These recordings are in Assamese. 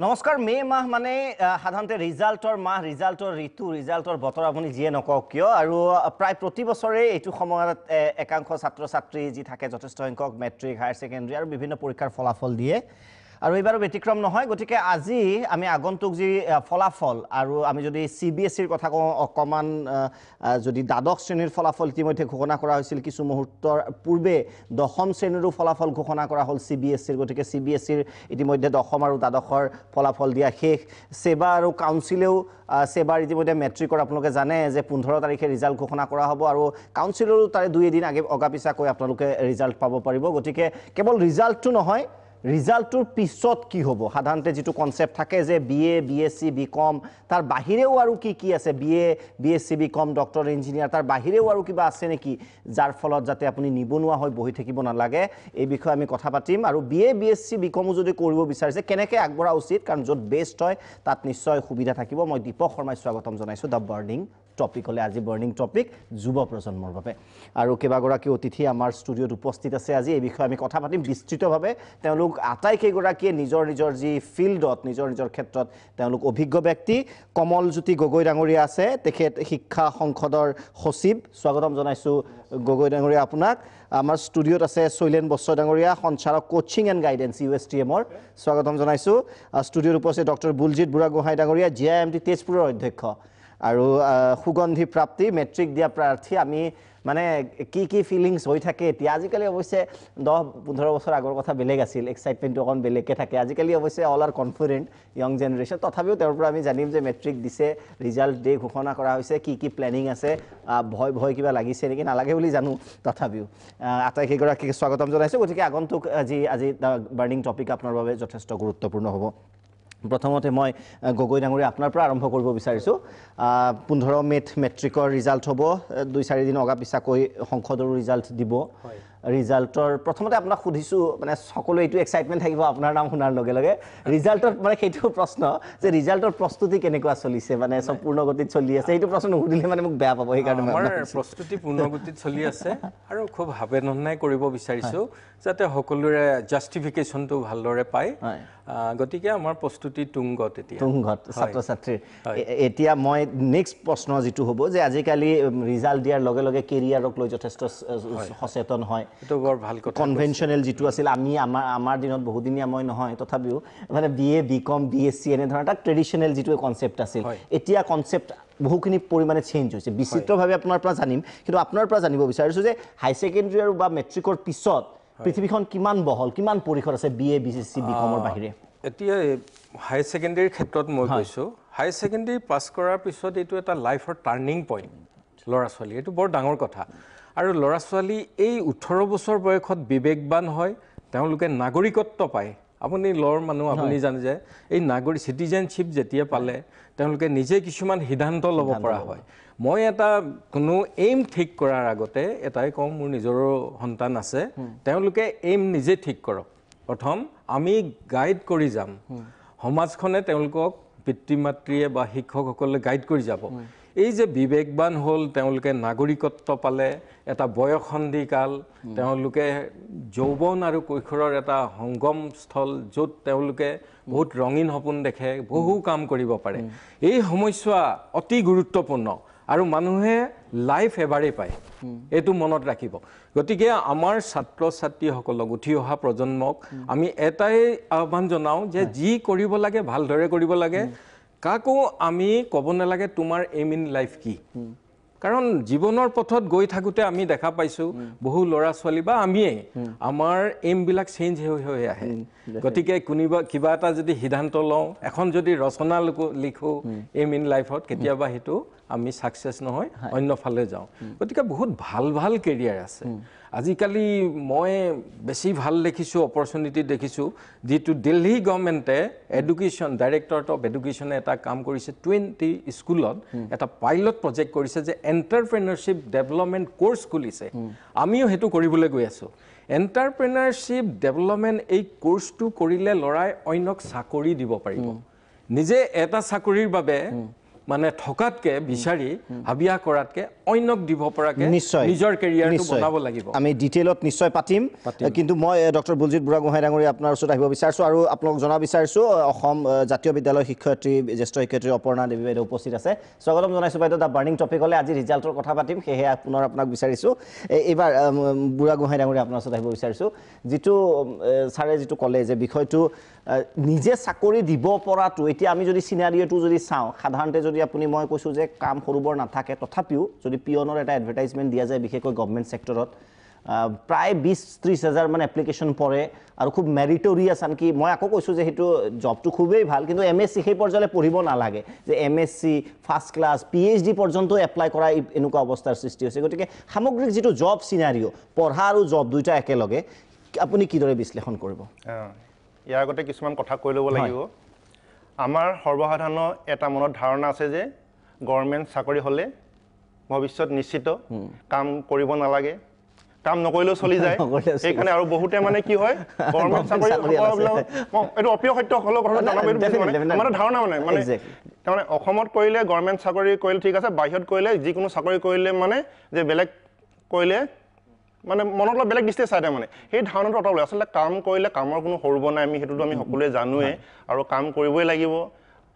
নমস্কাৰ মে মাহ মানে সাধাৰণতে ৰিজাল্টৰ মাহ ৰিজাল্টৰ ঋতু ৰিজাল্টৰ বতৰ আপুনি যিয়ে নকওক কিয় আৰু প্ৰায় প্ৰতি বছৰে এইটো সময়ত একাংশ ছাত্ৰ ছাত্ৰী যি থাকে যথেষ্ট সংখ্যক মেট্ৰিক হায়াৰ ছেকেণ্ডাৰী আৰু বিভিন্ন পৰীক্ষাৰ ফলাফল দিয়ে আৰু এইবাৰো ব্যতিক্ৰম নহয় গতিকে আজি আমি আগন্তুক যি ফলাফল আৰু আমি যদি CBSEৰ কথা কওঁ অকমান যদি দ্বাদশ শ্ৰেণীৰ ফলাফল ইতিমধ্যে ঘোষণা কৰা হৈছিল কিছু মুহূৰ্তৰ পূৰ্বে দশম শ্ৰেণীৰো ফলাফল ঘোষণা কৰা হ'ল CBSEৰ গতিকে CBSEৰ ইতিমধ্যে দশম আৰু দ্বাদশৰ ফলাফল দিয়া শেষ সেবা আৰু কাউন্সিলেও সেবাৰ ইতিমধ্যে মেট্ৰিকৰ আপোনালোকে জানে যে 15 তাৰিখে ৰিজাল্ট ঘোষণা কৰা হ'ব আৰু কাউন্সিলৰো তাৰে 2 দিন আগে অগাপিছাকৈ আপোনালোকে ৰিজাল্ট পাব পাৰিব গতিকে কেৱল ৰিজাল্টটো নহয় ৰিজাল্টৰ পিছত কি হ'ব সাধাৰণতে যেটো কনসেপ্ট থাকে যে BA BSc BCom তাৰ বাহিৰেও আৰু কি আছে BA BSc BCom doctor engineer তাৰ বাহিৰেও আৰু কিবা আছে নেকি যাৰ ফলত যাতে আপুনি নিবনুৱা হৈ বহি থাকিব নালাগে এই বিষয়ে আমি কথা পাতিম আৰু BA BSc BCom যদি কৰিব বিচাৰিছে কেনেকৈ আগবঢ়া উচিত কাৰণ যত বেষ্ট হয় তাত নিশ্চয় সুবিধা থাকিব মই দীপক শৰ্মাই স্বাগতম জনাইছো দা বাৰ্নিং টপিক হলে আজি বাৰ্নিং টপিক যুৱ প্ৰজন্মৰ বাবে আৰু কেবাগৰাকী অতিথি আমাৰ ষ্টুডিওত উপস্থিত আছে আজি এই বিষয়ে আমি কথা পাতিম বিস্তৃতভাৱে তেওঁলোক আটাইকেইগৰাকীয়ে নিজৰ যি ফিল্ডত নিজৰ ক্ষেত্ৰত তেওঁলোক অভিজ্ঞ ব্যক্তি কমলজ্যোতি গগৈ ডাঙৰীয়া আছে তেখেত শিক্ষা সংসদৰ সচিব স্বাগতম জনাইছো গগৈ ডাঙৰীয়া আপোনাক আমাৰ ষ্টুডিওত আছে শৈলেন বস্ত্ৰ ডাঙৰীয়া সঞ্চালক কোচিং এণ্ড গাইডেন্স USTMৰ স্বাগতম জনাইছো ষ্টুডিওত উপস্থিত ডক্টৰ বুলজিত বুঢ়াগোহাঁই ডাঙৰীয়া JIMT তেজপুৰৰ অধ্যক্ষ আৰু সুগন্ধি প্ৰাপ্তি মেট্ৰিক দিয়া প্ৰাৰ্থী আমি মানে কি ফিলিংস হৈ থাকে এতিয়া আজিকালি অৱশ্যে 10-15 বছৰ আগৰ কথা বেলেগ আছিল এক্সাইটমেন্ট অকন বেলেগকে থাকে আজিকালি অৱশ্যে all R confident young generation তথাপিও তেওঁৰ পৰা আমি জানিম যে মেট্ৰিক দিছে ৰিজাল্ট ডে ঘোষণা কৰা হৈছে কি প্লেনিং আছে ভয় কিবা লাগিছে নেকি নালাগে বুলি জানো তথাপিও আটাইকেইগৰাকীক স্বাগতম জনাইছো গতিকে আগন্তুক আজি বাৰ্নিং টপিক আপোনাৰ বাবে যথেষ্ট গুৰুত্বপূৰ্ণ হ'ব প্ৰথমতে মই গগৈ ডাঙৰীয়া আপোনাৰ পৰা আৰম্ভ কৰিব বিচাৰিছো 15 মেত মেট্ৰিকৰ ৰিজাল্ট হ'ব 2-4 দিন অগাপিছাকৈ সংসদৰ ৰিজাল্ট দিব ৰিজাল্টৰ প্ৰথমতে আপোনাক সুধিছো মানে সকলো এইটো এক্সাইটমেন্ট থাকিব আপোনাৰ নাম শুনাৰ লগে লগে ৰিজাল্টৰ মানে সেইটো প্ৰশ্ন যে ৰিজাল্টৰ প্ৰস্তুতি কেনেকুৱা চলিছে মানে সম্পূৰ্ণ গতিত চলি আছে এইটো প্ৰশ্ন নুসুধিলে মানে মোক বেয়া পাব এই কাৰণে আমাৰ প্ৰস্তুতি পূৰ্ণ গতিত চলি আছে আৰু খুব হাবেননাই কৰিব বিচাৰিছো যাতে সকলোৰে জাস্টিফিকেশনটো ভালদৰে পায় গতিকে আমাৰ প্ৰস্তুতি তুংগত ছাত্ৰ ছাত্ৰীৰ এতিয়া মই নেক্সট প্ৰশ্ন যেটো হ'ব যে আজিকালি ৰিজাল্ট দিয়াৰ লগে লগে কেৰিয়াৰক লৈ যথেষ্ট সচেতন হয় এটো বৰ ভাল কথা কনভেনশনাল যেটো আছিল আমি আমাৰ দিনত বহুদিনীয়া মই নহয় তথাপিও মানে BA BCom BSc এনে ধৰণৰ এটা ট্ৰেডিশনাল যেটো কনসেপ্ট আছিল এতিয়া কনসেপ্ট বহুখিনি পৰিমাণে চেঞ্জ হৈছে বিচিত্ৰভাৱে আপোনাৰ পৰা জানিম কিন্তু আপোনাৰ পৰা জানিব বিচাৰিছো যে হাই সেকেন্ডাৰী আৰু বা মেট্ৰিকৰ পিছত পৃথিৱীখন কিমান বহল কিমান পৰিসৰ আছে BA BSc BComৰ বাহিৰে এতিয়া হাই সেকেন্ডাৰীৰ ক্ষেত্ৰত মই কৈছো হাই সেকেন্ডাৰী পাস কৰাৰ পিছত এটো এটা লাইফৰ টাৰ্নিং পইণ্ট লৰা ছোৱালী এটো বৰ ডাঙৰ কথা আৰু লৰা ছোৱালী এই 18 বছৰ বয়সত বিবেকবান হয় তেওঁলোকে নাগৰিকত্ব পায় আপুনি লৰ মানুহ আপুনি জানে যে এই নাগৰিক সিটিজেনশিপ যেতিয়া পালে তেওঁলোকে নিজে কিছুমান সিদ্ধান্ত ল'ব পৰা হয় মই এটা কোনো এইম ঠিক কৰাৰ আগতে এটাই কম মোৰ নিজৰ সন্তান আছে তেওঁলোকে এইম নিজে ঠিক কৰক প্ৰথম আমি গাইড কৰি যাম সমাজখনে তেওঁলোকক পিতৃ মাতৃয়ে বা শিক্ষকসকলে গাইড কৰি যাব এই যে বিবেকবান হল তেওঁলোকে নাগৰিকত্ব পালে এটা বয়সন্ধি কাল তেওঁলোকে যৌৱন আৰু কৈশোৰৰ এটা সংগম স্থল য'ত তেওঁলোকে বহুত ৰঙীন সপোন দেখে বহু কাম কৰিব পাৰে এই সমস্যা অতি গুৰুত্বপূৰ্ণ আৰু মানুহে লাইফ এবাৰে পায় এটো মনত ৰাখিব গতিকে আমাৰ ছাত্ৰ ছাত্ৰীসকলক উঠি অহা প্ৰজন্মক আমি এটাই আহ্বান জনাও যে যি কৰিব লাগে ভালদৰে কৰিব লাগে কাকো আমি ক'ব নালাগে তোমাৰ এম ইন লাইফ কি কাৰণ জীৱনৰ পথত গৈ থাকোতে আমি দেখা পাইছো বহু লৰা ছোৱালী বা আমিয়ে আমাৰ এম বিলাক চেঞ্জ হৈ আহে গতিকে কোনিবা কিবা এটা যদি সিদ্ধান্ত লওঁ এখন যদি ৰচনা লিখো এম ইন লাইফত কেতিয়াবা হেতু আমি সাকসেস নহয় অন্য ফালে যাওঁ গতিকে বহুত ভাল কেৰিয়াৰ আছে আজিকালি মই বেছি ভাল দেখিছো অপৰচুনিটি দেখিছো যেটো দিল্লী গভৰ্ণমেণ্টে এডুকেশ্যন ডাইৰেক্টৰেট অফ এডুকেশ্যন এটা কাম কৰিছে 20 স্কুলত এটা পাইলট প্ৰজেক্ট কৰিছে যে এন্টাৰপ্ৰেনাৰশিপ ডেভেলপমেন্ট কোৰ্স খুলিছে আমিও হেতু কৰিবলৈ গৈ আছো এন্টাৰপ্ৰেনাৰশিপ ডেভেলপমেন্ট এই কোৰ্সটো কৰিলে লৰাই অন্যক চাকৰি দিব পাৰিব নিজে এটা চাকৰিৰ বাবে মানে থকাতকে বিচাৰি হাবিয়া কৰাতকে অন্যক দিব পৰাকে নিশ্চয় নিজৰ কেৰিয়াৰটো নিশ্চয়। বনাব লাগিব আমি ডিটেইলত নিশ্চয় পাতিম কিন্তু মই ডক্টৰ বুলজিৎ বুঢ়াগোহাঁই ডাঙৰীয়া আপোনাৰ ওচৰত আহিব বিচাৰিছোঁ আৰু আপোনাক জনাব বিচাৰিছোঁ অসম জাতীয় বিদ্যালয় শিক্ষয়িত্ৰী জ্যেষ্ঠ শিক্ষয়িত্ৰী অপৰ্ণা দেৱী বাইদেউ উপস্থিত আছে স্বাগতম জনাইছোঁ বাইদেউ দ্য বাৰ্ণিং টপিক হ'লে আজি ৰিজাল্টৰ কথা পাতিম সেয়েহে পুনৰ আপোনাক বিচাৰিছোঁ এইবাৰ বুঢ়াগোহাঁই ডাঙৰীয়া আপোনাৰ ওচৰত আহিব বিচাৰিছোঁ যিটো ছাৰে যিটো ক'লে যে বিষয়টো নিজে চাকৰি দিব পৰাটো এতিয়া আমি যদি চিনাৰিঅ'টো যদি চাওঁ সাধাৰণতে যদি আপুনি মই কৈছোঁ যে কাম সৰু বৰ নাথাকে তথাপিও যদি পিয়নৰ এটা এডভাৰটাইজমেণ্ট দিয়া যায় বিশেষকৈ গভৰ্ণমেণ্ট ছেক্টৰত প্ৰায় 20-30 হাজাৰ মান এপ্লিকেশ্যন পৰে আৰু খুব মেৰিটৰিয়াছ আনকি মই আকৌ কৈছোঁ যে সেইটো জবটো খুবেই ভাল কিন্তু MSc সেই পৰ্যায়লৈ পঢ়িব নালাগে যে MSc ফাৰ্ষ্ট ক্লাছ PhD পৰ্যন্ত এপ্লাই কৰা এনেকুৱা অৱস্থাৰ সৃষ্টি হৈছে গতিকে সামগ্ৰিক যিটো জব চিনাৰিঅ' পঢ়া আৰু জব দুইটা একেলগে আপুনি কিদৰে বিশ্লেষণ কৰিব ইয়াৰ আগতে কিছুমান কথা কৈ ল'ব লাগিব আমাৰ সৰ্বসাধাৰণৰ এটা মনত ধাৰণা আছে যে গভৰ্ণমেণ্ট চাকৰি হ'লে ভৱিষ্যত নিশ্চিত কাম কৰিব নালাগে কাম নকৰিলেও চলি যায় সেইকাৰণে আৰু বহুতে মানে কি হয় গভৰ্ণমেণ্ট চাকৰি এইটো অপ্ৰিয় সত্য হ'লেও কথাটো জনাব আমাৰ ধাৰণা মানে তাৰমানে অসমত কৰিলে গভৰ্ণমেণ্ট চাকৰি কৰিলে ঠিক আছে বাহিৰত কৰিলে যিকোনো চাকৰি কৰিলে মানে যে বেলেগ কৰিলে মানে মনত অলপ বেলেগ দৃষ্টিৰে চাই মানে সেই ধাৰণাটো অঁতৰাবলৈ আচলতে কাম কৰিলে কামৰ কোনো সৰুব নাই আমি সেইটোতো আমি সকলোৱে জানোৱে আৰু কাম কৰিবই লাগিব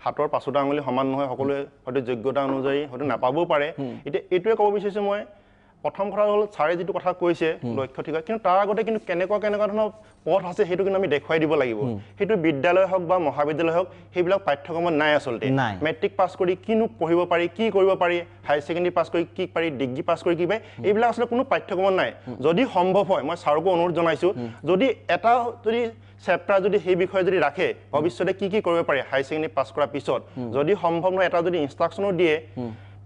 হাতৰ পাঁচোটা আঙুলি সমান নহয় সকলোৱে হয়তো যোগ্যতা অনুযায়ী হয়তো নাপাবও পাৰে এতিয়া এইটোৱে ক'ব বিচাৰিছোঁ মই প্ৰথম কথা হ'ল ছাৰে যিটো কথা কৈছে লক্ষ্য ঠিক হয় কিন্তু তাৰ আগতে কিন্তু কেনেকুৱা ধৰণৰ পথ আছে সেইটো কিন্তু আমি দেখুৱাই দিব লাগিব সেইটো বিদ্যালয় হওক বা মহাবিদ্যালয় হওক সেইবিলাক পাঠ্যক্ৰমত নাই আচলতে মেট্ৰিক পাছ কৰি কিনো পঢ়িব পাৰি কি কৰিব পাৰি হায়াৰ ছেকেণ্ডেৰী পাছ কৰি কি পাৰি ডিগ্ৰী পাছ কৰি কি পাৰি এইবিলাক আচলতে কোনো পাঠ্যক্ৰমত নাই যদি সম্ভৱ হয় মই ছাৰকো অনুৰোধ জনাইছোঁ যদি এটা যদি চেপ্টাৰ যদি সেই বিষয়ে যদি ৰাখে ভৱিষ্যতে কি কৰিব পাৰি হায়াৰ ছেকেণ্ডেৰী পাছ কৰাৰ পিছত যদি সম্ভৱ নহয় এটা যদি ইনষ্ট্ৰাকশ্যনো দিয়ে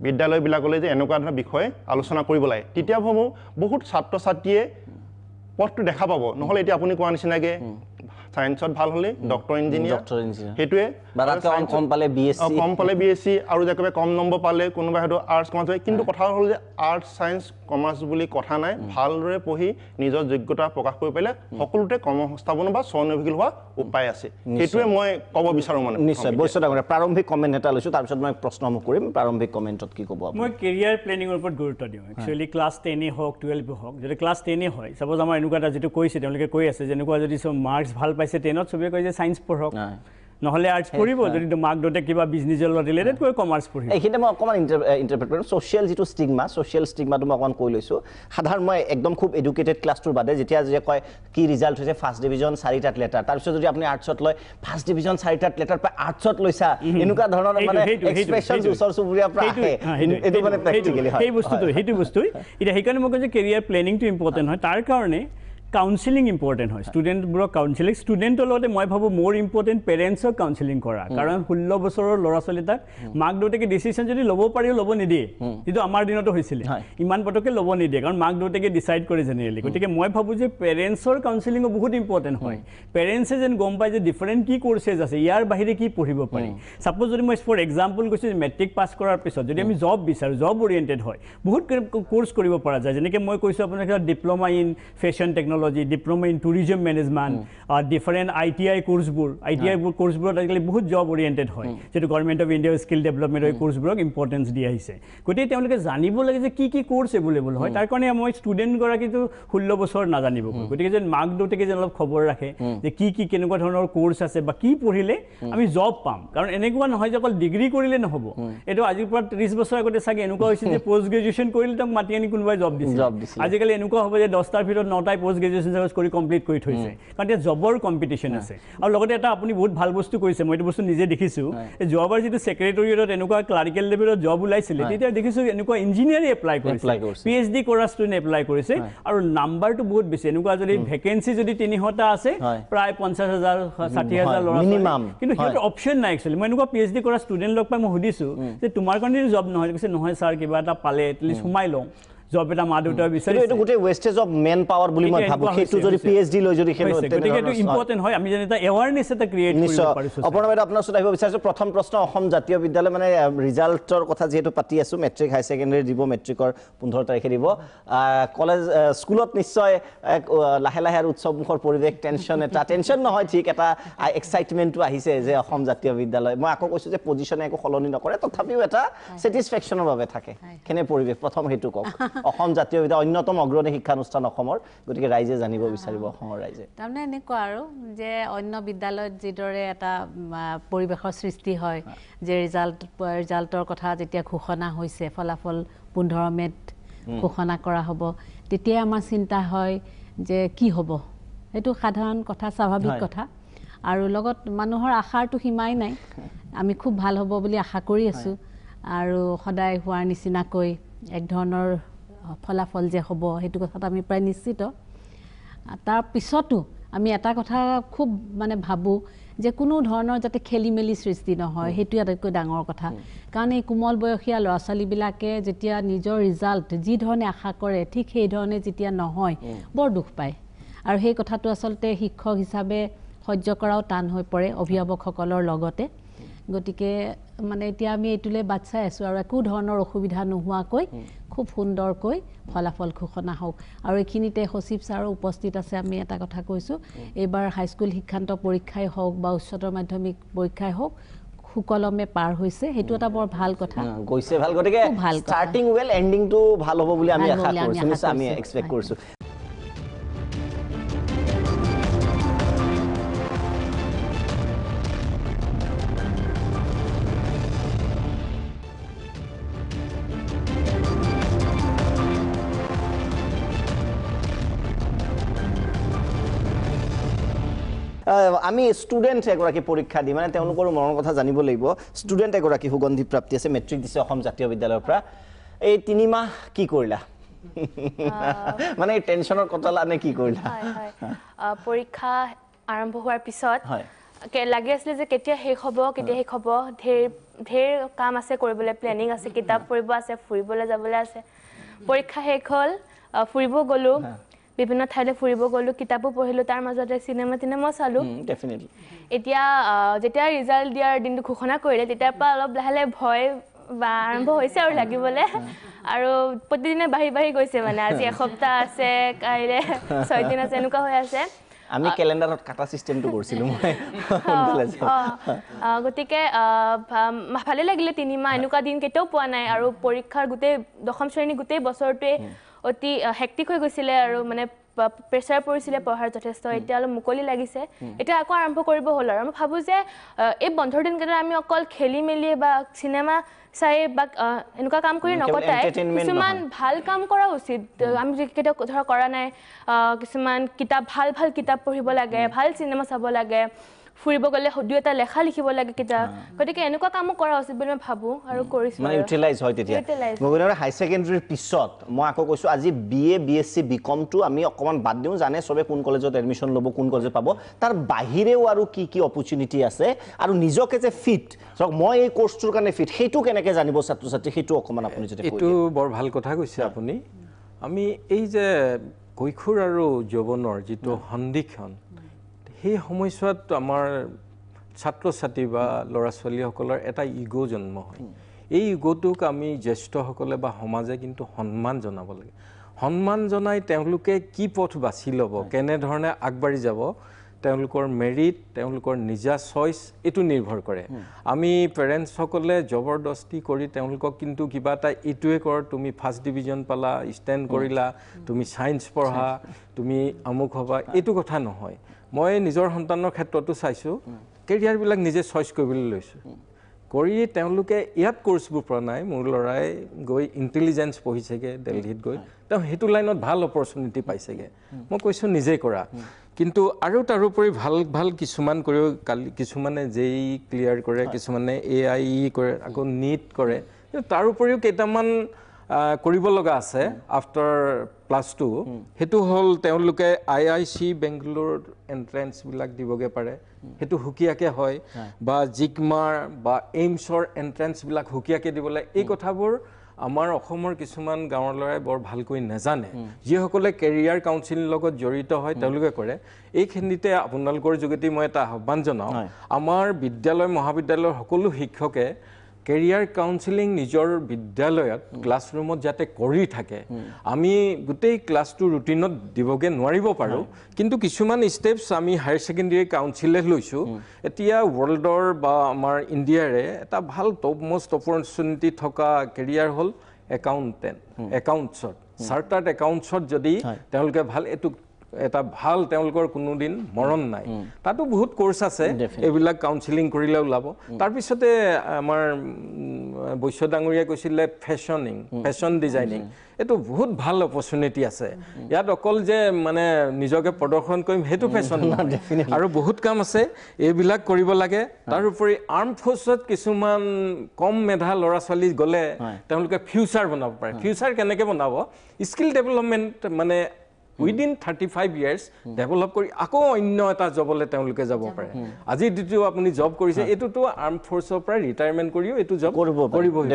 বিদ্যালয়বিলাকলৈ যে এনেকুৱা ধৰণৰ বিষয়ে আলোচনা কৰিব লাগে তেতিয়া ভাবোঁ বহুত ছাত্ৰ ছাত্ৰীয়ে পথটো দেখা পাব নহ'লে এতিয়া আপুনি কোৱা নিচিনাকৈ সায়েন্সত ভাল হ'লে ডক্টৰ ইঞ্জিনিয়াৰ সেইটোৱে কম পালে BSc আৰু একেবাৰে কম নম্বৰ পালে কোনোবাই হয়তো আৰ্টছ কমাৰ্চ কিন্তু কথা হ'ল যে আৰ্টছ ছায়েন্স কমাৰ্চ বুলি কথা নাই ভালদৰে পঢ়ি নিজৰ যোগ্যতা প্ৰকাশ কৰিব পাৰিলে সকলোতে কৰ্মসংস্থাপন বা স্বনিৰ্ভৰশীল হোৱা উপায় আছে সেইটোৱে মই ক'ব বিচাৰোঁ মানে নিশ্চয় বৈশ্য ডাঙৰীয়া প্ৰাৰম্ভিক কমেণ্ট এটা লৈছোঁ তাৰপিছত মই প্ৰশ্নসমূহ কৰিম প্ৰাৰম্ভিক কমেণ্টত কি ক'ব মই কেৰিয়াৰ প্লেনিঙৰ ওপৰত গুৰুত্ব দিওঁ একচুৱেলি ক্লাছ 10 হওক 12 হওক যদি ক্লাছ 10 হয় ছাপ'জ আমাৰ এনেকুৱা এটা যিটো কৈছে তেওঁলোকে কৈ আছে যেনেকুৱা যদি চব মাৰ্কছ ভাল পাইছে 10ত চবেই কয় যে ছায়েন্স পঢ়ক নহ'লে আৰ্টছ পঢ়িব যদি মাক দেউতাকে কিবা বিজনেছৰ লগত ৰিলেটেড কৰি কমাৰ্চ পঢ়িব এইখিনিতে মই অকণমান ইণ্টাৰপ্ৰেট কৰিম ছ'চিয়েল যিটো ছ'চিয়েল ষ্টিগমাটো মই অকণমান কৈ লৈছোঁ সাধাৰণ মই একদম খুব এডুকেটেড ক্লাছটোৰ বাদে যেতিয়া যে কয় কি ৰিজাল্ট হৈছে ফাৰ্ষ্ট ডিভিজন 4টাত লেটাৰ তাৰপিছত যদি আপুনি আৰ্টছত লয় ফাৰ্ষ্ট ডিভিজন 4টাত লেটাৰ পাই আৰ্টছত লৈছা এনেকুৱা ধৰণৰ মানে এক্সপ্ৰেছন ওচৰ চুবুৰীয়াৰ পৰা আহে এইটো মানে প্ৰেক্টিকেলি হয় সেইটো বস্তুটোৱে এতিয়া সেইকাৰণে মই কৈছোঁ কেৰিয়াৰ প্লেনিংটো ইম্পৰ্টেণ্ট হয় তাৰ কাৰণে কাউন্সেলিং ইম্পৰ্টেণ্ট হয় ষ্টুডেণ্টবোৰক কাউন্সেলিং ষ্টুডেণ্টৰ লগতে মই ভাবোঁ মোৰ ইম্পৰ্টেণ্ট পেৰেণ্টছক কাউন্সেলিং কৰা কাৰণ 16 বছৰৰ ল'ৰা ছোৱালী তাক মাক দেউতাকে ডিচিশ্যন যদি ল'ব পাৰিও ল'ব নিদিয়ে যিটো আমাৰ দিনতো হৈছিলে ইমান পটককৈ ল'ব নিদিয়ে কাৰণ মাক দেউতাকে ডিচাইড কৰে জেনেৰেলি গতিকে মই ভাবোঁ যে পেৰেণ্টছৰ কাউন্সেলিঙো বহুত ইম্পৰ্টেণ্ট হয় পেৰেণ্টছে যেন গম পায় যে ডিফাৰেণ্ট কি কৰ্চেছ আছে ইয়াৰ বাহিৰে কি পঢ়িব পাৰি ছাপ'জ যদি মই ফৰ এক্সাম্পল কৈছোঁ যে মেট্ৰিক পাছ কৰাৰ পিছত যদি আমি জব বিচাৰোঁ জব অৰিয়েণ্টেড হয় বহুত কৰ্চ কৰিব পৰা যায় যেনেকৈ মই কৈছোঁ আপোনাক diploma in fashion technology diploma in tourism management different ITI কোৰ্চবোৰ কোৰ্চবোৰত আজিকালি বহুত জব অৰিয়েণ্টেড হয় যিটো গভৰ্ণমেণ্ট অফ ইণ্ডিয়াৰ স্কিল ডেভেলপমেণ্টৰ কোৰ্চবোৰক ইম্পৰ্টেঞ্চ দি আহিছে গতিকে তেওঁলোকে জানিব লাগে যে কি কোৰ্চ এভেইলেবল হয় তাৰ কাৰণে মই ষ্টুডেণ্টগৰাকীটো 16 বছৰ নাজানিব গতিকে যেন মাক দেউতাকে যেন অলপ খবৰ ৰাখে যে কি কেনেকুৱা ধৰণৰ কোৰ্চ আছে বা কি পঢ়িলে আমি জব পাম কাৰণ এনেকুৱা নহয় যে অকল ডিগ্ৰী কৰিলে নহ'ব এইটো আজিৰ পৰা 30 বছৰ আগতে চাগে এনেকুৱা হৈছিল যে পষ্ট গ্ৰেজুৱেশ্যন কৰিলে তাক মাতি আনি কোনোবাই জব দিছিল আজিকালি এনেকুৱা হ'ব যে 10টাৰ ভিতৰত 9টাই পষ্ট গ্ৰেজুৱেশ্যন কৰি কমপ্লিট কৰি থৈছে কাৰণ এতিয়া জবৰ কম্পিটিশ্যন আছে আৰু লগতে এটা আপুনি বহুত ভাল বস্তু কৰিছে মই এইটো বস্তু নিজে দেখিছোঁ যোৱাবাৰ যিটো ছেক্ৰেটেৰিয়েটত এনেকুৱা ক্লাৰিকেল লেভেলত জব ওলাইছিলে তেতিয়া দেখিছোঁ এনেকুৱা ইঞ্জিনিয়াৰে এপ্লাই কৰিছে PhD কৰা ষ্টুডেণ্ট এপ্লাই কৰিছে আৰু নাম্বাৰটো বহুত বেছি এনেকুৱা যদি ভেকেঞ্চি যদি 300টা আছে প্ৰায় 50,000 60,000 ল'ৰা কিন্তু সিহঁতৰ অপশ্যন নাই একচুৱেলি মই এনেকুৱা PhD কৰা ষ্টুডেণ্ট লগ পাই মই সুধিছোঁ যে তোমাৰ কাৰণে জব নহয় কৈছে নহয় ছাৰ কিবা এটা পালে এটলিষ্ট সোমাই লওঁ জব এটা মা দেউতাই কিন্তু বিচাৰিছে এইটো গোটেই ৱেষ্টেজ অফ মেন পাৱাৰ বুলি মই ভাবো সেইটো যদি PhD লৈ যদি গতিকে এইটো ইম্পৰ্টেণ্ট হয় আমি যেন এটা এৱাৰনেছ এটা ক্ৰিয়েট কৰিব পাৰিছো অপৰ্ণা বাইদেউ আপোনাৰ ওচৰত আহিব বিচাৰিছোঁ প্ৰথম প্ৰশ্ন অসম জাতীয় বিদ্যালয় মানে ৰিজাল্টৰ কথা যিহেতু পাতি আছোঁ মেট্ৰিক হাই ছেকেণ্ডেৰী দিব মেট্ৰিকৰ 15 তাৰিখে দিব কলেজ স্কুলত নিশ্চয় লাহে লাহে আৰু উৎসৱমুখৰ পৰিৱেশ টেনশ্যন নহয় ঠিক এটা এক্সাইটমেণ্টটো আহিছে যে অসম জাতীয় বিদ্যালয় মই আকৌ কৈছোঁ যে পজিশ্যনে একো সলনি নকৰে তথাপিও এটা ছেটিছফেকশ্যনৰ বাবে থাকে কেনে পৰিৱেশ প্ৰথম সেইটো কওক অসম জাতীয় বিদ্যালয় অন্যতম অগ্ৰণী শিক্ষানুষ্ঠান অসমৰ গতিকে ৰাইজে জানিব বিচাৰিব অসমৰ ৰাইজে তাৰমানে এনেকুৱা আৰু যে অন্য বিদ্যালয়ত যিদৰে এটা পৰিৱেশৰ সৃষ্টি হয় যে ৰিজাল্টৰ কথা যেতিয়া ঘোষণা হৈছে ফলাফল 15 মেত ঘোষণা কৰা হ'ব তেতিয়া আমাৰ চিন্তা হয় যে কি হ'ব এইটো সাধাৰণ কথা স্বাভাৱিক কথা আৰু লগত মানুহৰ আশাৰটো সীমাই নাই আমি খুব ভাল হ'ব বুলি আশা কৰি আছোঁ আৰু সদায় হোৱাৰ নিচিনাকৈ এক ধৰণৰ ফলাফল যে হ'ব সেইটো কথাত আমি প্ৰায় নিশ্চিত তাৰ পিছতো আমি এটা কথা খুব মানে ভাবোঁ যে কোনো ধৰণৰ যাতে খেলি মেলি সৃষ্টি নহয় সেইটো আটাইতকৈ ডাঙৰ কথা কাৰণ এই কোমল বয়সীয়া ল'ৰা ছোৱালীবিলাকে যেতিয়া নিজৰ ৰিজাল্ট যি ধৰণে আশা কৰে ঠিক সেই ধৰণে যেতিয়া নহয় বৰ দুখ পায় আৰু সেই কথাটো আচলতে শিক্ষক হিচাপে সহ্য কৰাও টান হৈ পৰে অভিভাৱকসকলৰ লগতে গতিকে মানে এতিয়া আমি এইটোলৈ বাট চাই আছোঁ আৰু একো ধৰণৰ অসুবিধা নোহোৱাকৈ খুব সুন্দৰকৈ ফলাফল ঘোষণা হওক আৰু এইখিনিতে সচিব ছাৰো উপস্থিত আছে আমি এটা কথা কৈছোঁ এইবাৰ হাইস্কুল শিক্ষান্ত পৰীক্ষাই হওক বা উচ্চতৰ মাধ্যমিক পৰীক্ষাই হওক সুকলমে পাৰ হৈছে সেইটো এটা বৰ ভাল কথা গৈছে ভাল গতিকে ষ্টাৰ্টিং ৱেল এণ্ডিংটো ভাল হ'ব বুলি আমি আশা কৰিছোঁ আমি এক্সপেক্ট কৰিছোঁ আমি ষ্টুডেণ্ট এগৰাকী পৰীক্ষা দি মানে তেওঁলোকৰ মনৰ কথা জানিব লাগিব ষ্টুডেণ্ট এগৰাকী সুগন্ধি প্ৰাপ্তি আছে মেট্ৰিক দিছে অসম জাতীয় বিদ্যালয়ৰ পৰা এই 3 মাহ কি কৰিলা মানে টেনশ্যনৰ কটালা নে কি কৰিলা পৰীক্ষা আৰম্ভ হোৱাৰ পিছত লাগি আছিলে যে কেতিয়া শেষ হ'ব ঢেৰ কাম আছে কৰিবলৈ প্লেনিং আছে কিতাপ পঢ়িব আছে ফুৰিবলৈ যাবলৈ আছে পৰীক্ষা শেষ হ'ল ফুৰিব গ'লোঁ বিভিন্ন ঠাইলৈ ফুৰিব গ'লোঁ কিতাপো পঢ়িলোঁ তাৰ মাজতে চিনেমা চালোঁ এতিয়া যেতিয়া ৰিজাল্ট দিয়াৰ দিনটো ঘোষণা কৰিলে তেতিয়াৰ পৰা অলপ লাহে লাহে ভয় বা আৰম্ভ হৈছে আৰু লাগিবলৈ আৰু প্ৰতিদিনে বাঢ়ি গৈছে মানে আজি এসপ্তাহ আছে কাইলৈ 6 দিন আছে এনেকুৱা হৈ আছে আমি ক্যালেন্ডাৰত কাটা সিস্টেমটো কৰিছিলোঁ মই গতিকে ভালে লাগিলে 3 মাহ এনেকুৱা দিন কেতিয়াও পোৱা নাই আৰু পৰীক্ষাৰ গোটেই দশম শ্ৰেণী গোটেই বছৰটোৱে অতি হেক্টিক হৈ গৈছিলে আৰু মানে প্ৰেছাৰ পৰিছিলে পঢ়াৰ যথেষ্ট এতিয়া অলপ মুকলি লাগিছে এতিয়া আকৌ আৰম্ভ কৰিব হ'ল আৰু মই ভাবোঁ যে এই বন্ধৰ দিনকেইটা আমি অকল খেলি মেলি বা চিনেমা চাই বা এনেকুৱা কাম কৰি নকটাই কিছুমান ভাল কাম কৰা উচিত আমি কেতিয়াও ধৰা কৰা নাই কিছুমান কিতাপ ভাল কিতাপ পঢ়িব লাগে ভাল চিনেমা চাব লাগে ফুৰিব গ'লে দুই এটা লেখা লিখিব লাগে কিতাপ গতিকে এনেকুৱা কামো কৰা উচিত বুলি মই ভাবোঁ আৰু কৰিছোঁ মানে ইউটিলাইজ হয় তেতিয়া মই হাই ছেকেণ্ডেৰীৰ পিছত মই আকৌ কৈছোঁ আজি BA BSc BCom টো আমি অকণমান বাদ দিওঁ জানে চবে কোন কলেজত এডমিশ্যন ল'ব কোন কলেজত পাব তাৰ বাহিৰেও আৰু কি অপৰচুনিটি আছে আৰু নিজকে যে ফিট ধৰক মই এই কোৰ্চটোৰ কাৰণে ফিট সেইটো কেনেকৈ জানিব ছাত্ৰ ছাত্ৰী সেইটো অকণমান আপুনি যদি এইটো বৰ ভাল কথা কৈছে আপুনি আমি এই যে কৈশোৰ আৰু যৌৱনৰ যিটো সন্ধিক্ষণ সেই সময়ছোৱাত আমাৰ ছাত্ৰ ছাত্ৰী বা ল'ৰা ছোৱালীসকলৰ এটা ইগো জন্ম হয় এই ইগোটোক আমি জ্যেষ্ঠসকলে বা সমাজে কিন্তু সন্মান জনাব লাগে সন্মান জনাই তেওঁলোকে কি পথ বাছি ল'ব কেনেধৰণে আগবাঢ়ি যাব তেওঁলোকৰ মেৰিট তেওঁলোকৰ নিজা চইচ এইটো নিৰ্ভৰ কৰে আমি পেৰেণ্টছসকলে জবৰদস্তি কৰি তেওঁলোকক কিন্তু কিবা এটা এইটোৱে কৰ তুমি ফাৰ্ষ্ট ডিভিজন পালা ষ্টেণ্ড কৰিলা তুমি ছায়েন্স পঢ়া তুমি আমুক হ'বা এইটো কথা নহয় মই নিজৰ সন্তানৰ ক্ষেত্ৰতো চাইছোঁ কেৰিয়াৰবিলাক নিজে চইচ কৰিবলৈ লৈছোঁ কৰি তেওঁলোকে ইয়াত কোৰ্চবোৰ পৰা নাই মোৰ ল'ৰাই গৈ ইণ্টেলিজেঞ্চ পঢ়িছেগৈ দিল্লীত গৈ তেওঁ সেইটো লাইনত ভাল অপৰচুনিটি পাইছেগৈ মই কৈছোঁ নিজে কৰা কিন্তু আৰু তাৰোপৰি ভাল কিছুমান কৰেও কিছুমানে JEE ক্লিয়াৰ কৰে কিছুমানে AIE কৰে আকৌ NEET কৰে কিন্তু তাৰোপৰিও কেইটামান কৰিব লগা আছে আফটাৰ +2 হেতু হল তেওঁলোকে IIC বেংগলোৰ এন্ট্ৰেন্সবিলাক দিবগে পাৰে হেতু হুকিয়াকে হয় বা জিকমাৰ বা এইমছৰ এন্ট্ৰেন্সবিলাক হুকিয়াকে দিবলে এই কথাবোৰ আমাৰ অসমৰ কিছুমান গাঁৱৰ ল'ৰাই বৰ ভালকৈ নাজানে যিসকলে কেৰিয়াৰ কাউন্সিলিং লগত জড়িত হয় তেওঁলোকে কৰে এইখিনিতে আপোনালোকৰ যোগেদি মই এটা আহ্বান জনাওঁ আমাৰ বিদ্যালয় মহাবিদ্যালয়ৰ সকলো শিক্ষকে কেৰিয়াৰ কাউন্সিলিং নিজৰ বিদ্যালয়ত ক্লাছৰুমত যাতে কৰি থাকে আমি গোটেই ক্লাছটো ৰুটিনত দিবগে নোৱাৰিব পাৰোঁ কিন্তু কিছুমান ষ্টেপছ আমি হায়াৰ ছেকেণ্ডেৰী কাউন্সিলে লৈছোঁ এতিয়া ৱৰ্ল্ডৰ বা আমাৰ ইণ্ডিয়াৰে এটা ভাল টপ মোষ্ট অপৰচুনিটি থকা কেৰিয়াৰ হ'ল একাউণ্টছত চাৰ্টাৰ্ড একাউণ্টছত যদি তেওঁলোকে ভাল এইটো এটা ভাল তেওঁলোকৰ কোনোদিন মৰণ নাই তাতো বহুত কোৰ্স আছে এইবিলাক কাউন্সিলিং কৰিলে ওলাব তাৰপিছতে আমাৰ বৈশ্য ডাঙৰীয়া কৈছিলে ফেশ্বন ডিজাইনিং এইটো বহুত ভাল অপৰচুনিটি আছে ইয়াত অকল যে মানে নিজকে প্ৰদৰ্শন কৰিম সেইটো ফেশ্বন আৰু বহুত কাম আছে এইবিলাক কৰিব লাগে তাৰোপৰি আৰ্ম ফ'ৰ্চত কিছুমান কম মেধা ল'ৰা ছোৱালী গ'লে তেওঁলোকে ফিউচাৰ বনাব পাৰে ফিউচাৰ কেনেকৈ বনাব স্কিল ডেভেলপমেণ্ট মানে উইদিন 35 ইয়াৰ্ছ ডেভেলপ কৰি আকৌ অন্য এটা জবলে তেওঁলোকে যাব পাৰে আজি যিটো আপুনি জব কৰিছে এইটোতো আৰ্ম ফ'ৰ্চৰ পৰা ৰিটায়াৰমেণ্ট কৰিও এইটো জব কৰিব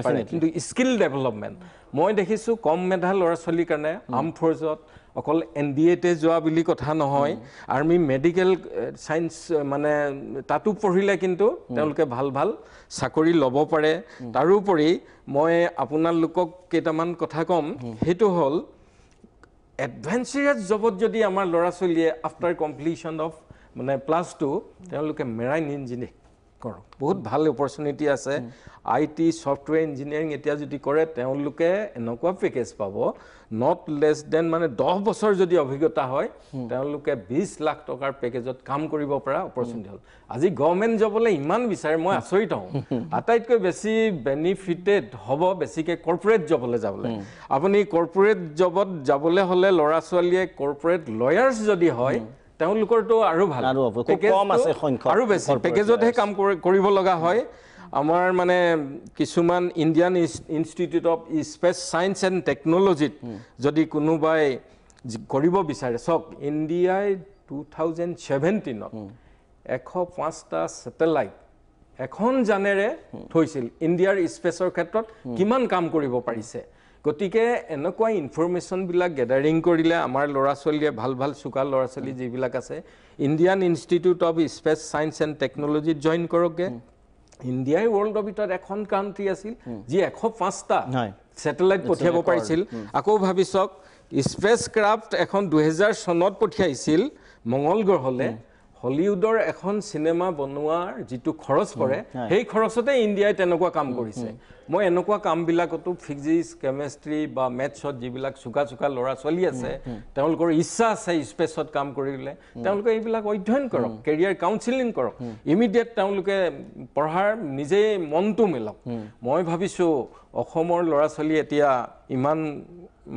পাৰে কিন্তু স্কিল ডেভেলপমেণ্ট মই দেখিছোঁ কম মেধা ল'ৰা ছোৱালীৰ কাৰণে আৰ্ম ফ'ৰ্চত অকল NDAতে যোৱা বুলি কথা নহয় আৰ্মি মেডিকেল সায়েন্স মানে তাতো পঢ়িলে কিন্তু তেওঁলোকে ভাল ভাল চাকৰি ল'ব পাৰে তাৰোপৰি মই আপোনালোকক কেইটামান কথা ক'ম সেইটো হ'ল এডভেঞ্চাৰাছ জবত যদি আমাৰ ল'ৰা ছোৱালীয়ে আফটাৰ কমপ্লিশ্যন অফ মানে +2 তেওঁলোকে মেৰাইন ইঞ্জিনিয়াৰিং কৰক বহুত ভাল অপৰচুনিটি আছে IT সফটৱেৰ ইঞ্জিনিয়াৰিং এতিয়া যদি কৰে তেওঁলোকে এনেকুৱা পেকেজ পাব নট লেছ দেন মানে 10 বছৰ যদি অভিজ্ঞতা হয় তেওঁলোকে 20 লাখ টকাৰ পেকেজত কাম কৰিব পৰা অপৰচুনিটি হ'ল আজি গভৰ্ণমেণ্ট জবলে ইমান বিচাৰে মই আচৰিত হওঁ আটাইতকৈ বেছি বেনিফিটেড হ'ব বেছিকৈ কৰ্পৰেট জবলে যাবলৈ আপুনি কৰ্পৰেট জবত যাবলৈ হ'লে ল'ৰা ছোৱালীয়ে কৰ্পৰেট লয়াৰ্ছ যদি হয় তেওঁলোকৰটো আৰু ভাল আৰু বেছি পেকেজতহে কাম কৰিব লগা হয় আমাৰ মানে কিছুমান Indian Institute of Speech Science and টেকন'লজিত যদি কোনোবাই কৰিব বিচাৰে চাওক ইণ্ডিয়াই 2017ত 105টা ছেটেলাইট এখন জানেৰে থৈছিল ইণ্ডিয়াৰ স্পেচৰ ক্ষেত্ৰত কিমান কাম কৰিব পাৰিছে গতিকে এনেকুৱা ইনফৰমেশ্যনবিলাক গেডাৰিং কৰিলে আমাৰ ল'ৰা ছোৱালীয়ে ভাল ভাল চোকা ল'ৰা ছোৱালী যিবিলাক আছে Indian Institute of Speech Science and টেকন'লজিত জইন কৰকগে ইণ্ডিয়াই ৱৰ্ল্ডৰ ভিতৰত এখন কাণ্ট্ৰি আছিল যি 105টা ছেটেলাইট পঠিয়াব পাৰিছিল আকৌ ভাবি চাওক স্পেচ ক্ৰাফ্ট এখন 2000 চনত পঠিয়াইছিল মংগল গ্ৰহলৈ হলিউডৰ এখন চিনেমা বনোৱাৰ যিটো খৰচ পৰে সেই খৰচতে ইণ্ডিয়াই তেনেকুৱা কাম কৰিছে মই এনেকুৱা কামবিলাকতো ফিজিক্স কেমেষ্ট্ৰি বা মেথছত যিবিলাক চোকা চোকা ল'ৰা ছোৱালী আছে তেওঁলোকৰ ইচ্ছা আছে স্পেচত কাম কৰিলে তেওঁলোকে এইবিলাক অধ্যয়ন কৰক কেৰিয়াৰ কাউন্সিলিং কৰক ইমিডিয়েট তেওঁলোকে পঢ়াৰ নিজে মনটো মেলক মই ভাবিছোঁ অসমৰ ল'ৰা ছোৱালী এতিয়া ইমান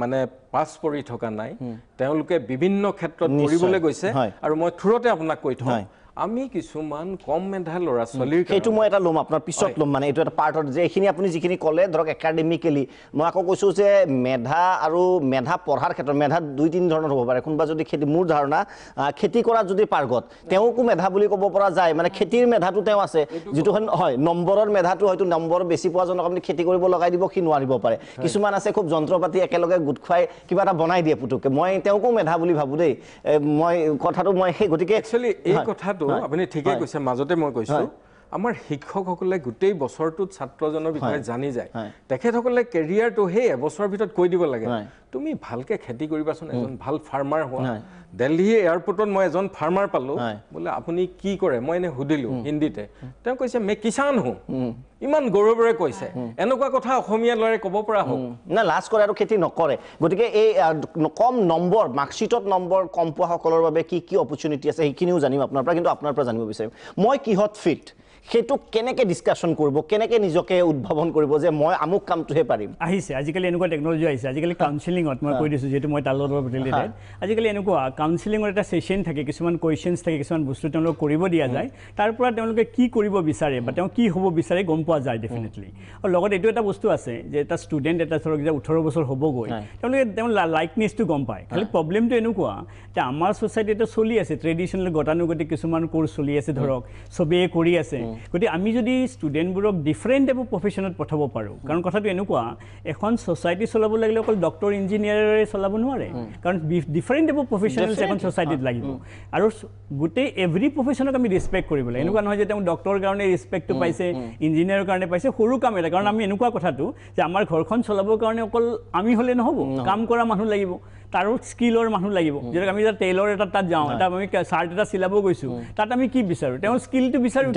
মানে পাছ পৰি থকা নাই তেওঁলোকে বিভিন্ন ক্ষেত্ৰত পঢ়িবলৈ গৈছে আৰু মই থুৰতে আপোনাক কৈ থওঁ আমি কিছুমান কম মেধা ল'ৰা ছোৱালীৰ সেইটো মই এটা ল'ম আপোনাৰ পিছত ল'ম মানে এইটো এটা পাৰ্টত যে এইখিনি আপুনি যিখিনি ক'লে ধৰক একাডেমিকেলি মই আকৌ কৈছোঁ যে মেধা আৰু মেধা পঢ়াৰ ক্ষেত্ৰত মেধা 2-3 ধৰণৰ হ'ব পাৰে কোনোবা যদি খেতি মোৰ ধাৰণা খেতি কৰাত যদি পাৰ্গত তেওঁকো মেধা বুলি ক'ব পৰা যায় মানে খেতিৰ মেধাটো তেওঁ আছে যিটো হয় নম্বৰৰ মেধাটো হয়তো নম্বৰ বেছি পোৱাজনক আপুনি খেতি কৰিব লগাই দিব সি নোৱাৰিব পাৰে কিছুমান আছে খুব যন্ত্ৰপাতি একেলগে গোট খুৱাই কিবা এটা বনাই দিয়ে পুতুকে মই তেওঁকো মেধা বুলি ভাবোঁ দেই মই কথাটো মই সেই গতিকে একচুৱেলি এই কথাটো আপুনি ঠিকই কৈছে মাজতে মই কৈছোঁ আমাৰ শিক্ষকসকলে গোটেই বছৰটোত ছাত্ৰজনৰ বিষয়ে জানি যায় তেখেতসকলে কেৰিয়াৰটো সেই এবছৰৰ ভিতৰত কৈ দিব লাগে তুমি ভালকৈ খেতি কৰিবাচোন এজন ভাল ফাৰ্মাৰ হোৱা দিল্লী এয়াৰপৰ্টত মই এজন ফাৰ্মাৰ পালোঁ বোলে আপুনি কি কৰে মই এনে সুধিলোঁ হিন্দীতে তেওঁ কৈছে মে কিষাণ হওঁ ইমান গৌৰৱেৰে কৈছে এনেকুৱা কথা অসমীয়া ল'ৰাই ক'ব পৰা হওক না লাজ কৰে আৰু খেতি নকৰে গতিকে এই কম নম্বৰ মাৰ্কশ্বিটত নম্বৰ কম পোৱাসকলৰ বাবে কি কি অপৰচুনিটি আছে সেইখিনিও জানিম আপোনাৰ পৰা কিন্তু আপোনাৰ পৰা জানিব বিচাৰিম মই কিহত ফিট সেইটো কেনেকৈ ডিছকাশ্যন কৰিব কেনেকৈ নিজকে উদ্ভাৱন কৰিব যে মই আমুক কামটোহে পাৰিম আহিছে আজিকালি এনেকুৱা টেকন'লজি আহিছে আজিকালি কাউন্সিলিং কাউন্সিলিঙত মই কৈ দিছোঁ যিহেতু মই তাৰ লগত ৰিলেটেড আজিকালি এনেকুৱা কাউন্সিলিঙৰ এটা ছেশ্যন থাকে কিছুমান কুৱেশ্যনছ থাকে কিছুমান বস্তু তেওঁলোকক কৰিব দিয়া যায় তাৰ পৰা তেওঁলোকে কি কৰিব বিচাৰে বা তেওঁ কি হ'ব বিচাৰে গম পোৱা যায় ডেফিনেটলি আৰু লগত এইটো এটা বস্তু আছে যে এটা ষ্টুডেণ্ট এটা ধৰক যে 18 বছৰ হ'বগৈ তেওঁলোকে তেওঁ লাইকনেছটো গম পায় খালি প্ৰব্লেমটো এনেকুৱা যে আমাৰ ছ'চাইটিটো চলি আছে ট্ৰেডিশ্যনেল গতানুগতিক কিছুমান কোৰ্চ চলি আছে ধৰক চবেই কৰি আছে গতিকে আমি যদি ষ্টুডেণ্টবোৰক ডিফাৰেণ্ট টাইপৰ প্ৰফেশ্যনত পঠাব পাৰোঁ কাৰণ কথাটো এনেকুৱা এখন ছ'চাইটি চলাব লাগিলে অকল ডক্টৰ ইঞ্জিনিয়াৰে চলাব নোৱাৰে কাৰণ ডিফাৰেণ্ট টাইপৰ প্ৰফেশ্যনেলছ এখন ছ'চাইটিত লাগিব আৰু গোটেই এভৰি প্ৰফেশ্যনক আমি ৰেচপেক্ট কৰিব লাগে এনেকুৱা নহয় যে তেওঁ ডক্টৰৰ কাৰণে ৰেচপেক্টটো পাইছে ইঞ্জিনিয়াৰৰ কাৰণে পাইছে সৰু কাম এটা কাৰণ আমি এনেকুৱা কথাটো যে আমাৰ ঘৰখন চলাবৰ কাৰণে অকল আমি হ'লে নহ'ব কাম কৰা মানুহ লাগিব তাৰো স্কিলৰ মানুহ লাগিব যেনেকৈ আমি এটা টেইলৰ এটা তাত যাওঁ এটা আমি চাৰ্ট এটা চিলাব গৈছোঁ তাত আমি কি বিচাৰোঁ তেওঁৰ স্কিলটো বিচাৰোঁ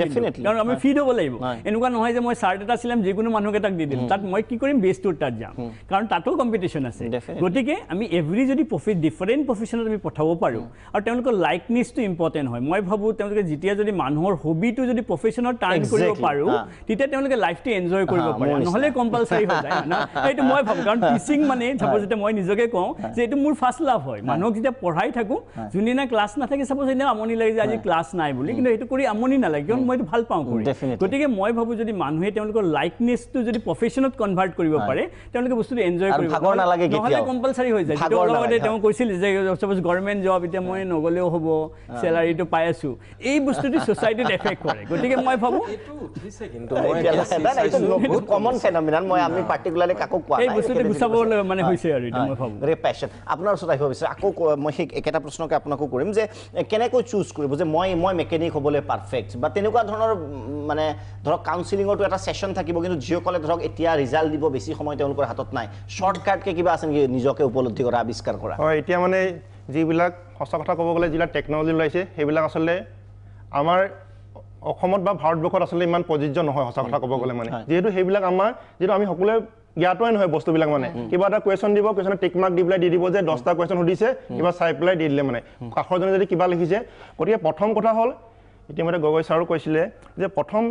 কাৰণ আমি ফিট হ'ব লাগিব এনেকুৱা নহয় যে মই চাৰ্ট এটা চিলাম যিকোনো মানুহক এটাক দি দিম তাত মই কি কৰিম বেষ্টটোৰ তাত যাম কাৰণ তাতো কম্পিটিশ্যন আছে গতিকে আমি এভৰি যদি ডিফাৰেণ্ট প্ৰফেশ্যনত আমি পঠাব পাৰোঁ আৰু তেওঁলোকৰ লাইকনেছটো ইম্পৰ্টেণ্ট হয় মই ভাবোঁ তেওঁলোকে যেতিয়া যদি মানুহৰ হবিটো যদি প্ৰফেশ্যনত টাৰ্ণ কৰিব পাৰোঁ তেতিয়া তেওঁলোকে লাইফটো এনজয় কৰিব পাৰে নহ'লে কম্পালচাৰী হৈ যায় এইটো মই ভাবোঁ কাৰণ টিচিং মানে চাপ'জ যেতিয়া মই নিজকে কওঁ যে এইটো মোৰ ফাৰ্ষ্ট লাভ হয় মানুহক যেতিয়া পঢ়াই থাকোঁ যোনদিনা ক্লাছ নাথাকে চাপ'জ এনেও আমনি লাগে যে আজি ক্লাছ নাই বুলি কিন্তু সেইটো কৰি আমনি নালাগে কিয়নো মই এইটো ভাল পাওঁ কৰি গতিকে মই ভাবোঁ যদি মানুহে তেওঁলোকৰ লাইকনেছটো যদি প্ৰফেশ্যনত কনভাৰ্ট কৰিব পাৰে তেওঁলোকে বস্তুটো এনজয় কৰিব নহ'লে কম্পালচাৰী হৈ যায় যিটো লগতে তেওঁ কৈছিল যে চাপ'জ গভৰ্ণমেণ্ট জব এতিয়া মই নগ'লেও হ'ব চেলাৰীটো পাই আছোঁ এই বস্তুটো ছ'চাইটিত এফেক্ট কৰে গতিকে মই ভাবোঁ এই বস্তুটো গুচাব মানে হৈছে আৰু এইটো মই ভাবোঁ আপোনাৰ ওচৰত আহিব বিচাৰে আকৌ মই সেই একেটা প্ৰশ্নকে আপোনাকো কৰিম যে কেনেকৈ চুজ কৰিব যে মই মেকানিক হ'বলৈ পাৰফেক্ট বা তেনেকুৱা ধৰণৰ মানে ধৰক কাউন্সিলিঙৰটো এটা ছেশ্যন থাকিব কিন্তু যিসকলে ধৰক এতিয়া ৰিজাল্ট দিব বেছি সময় তেওঁলোকৰ হাতত নাই শ্বৰ্টকাটকৈ কিবা আছে নেকি নিজকে উপলব্ধি কৰা আৱিষ্কাৰ কৰা হয় এতিয়া মানে যিবিলাক সঁচা কথা ক'ব গ'লে যিবিলাক টেকন'লজি ওলাইছে সেইবিলাক আচলতে আমাৰ অসমত বা ভাৰতবৰ্ষত আচলতে ইমান প্ৰযোজ্য নহয় সঁচা কথা ক'ব গ'লে মানে যিহেতু সেইবিলাক আমাৰ যিহেতু আমি সকলোৱে জ্ঞাতই নহয় বস্তুবিলাক মানে কিবা এটা কুৱেশ্যন দিব কুৱেশ্যনত টিক মাৰ্ক দি পেলাই দি দিব যে 10টা কুৱেশ্যন সুধিছে কিবা চাই পেলাই দি দিলে মানে কাষৰজনে যদি কিবা লিখিছে গতিকে প্ৰথম কথা হ'ল ইতিমধ্যে গগৈ ছাৰো কৈছিলে যে প্ৰথম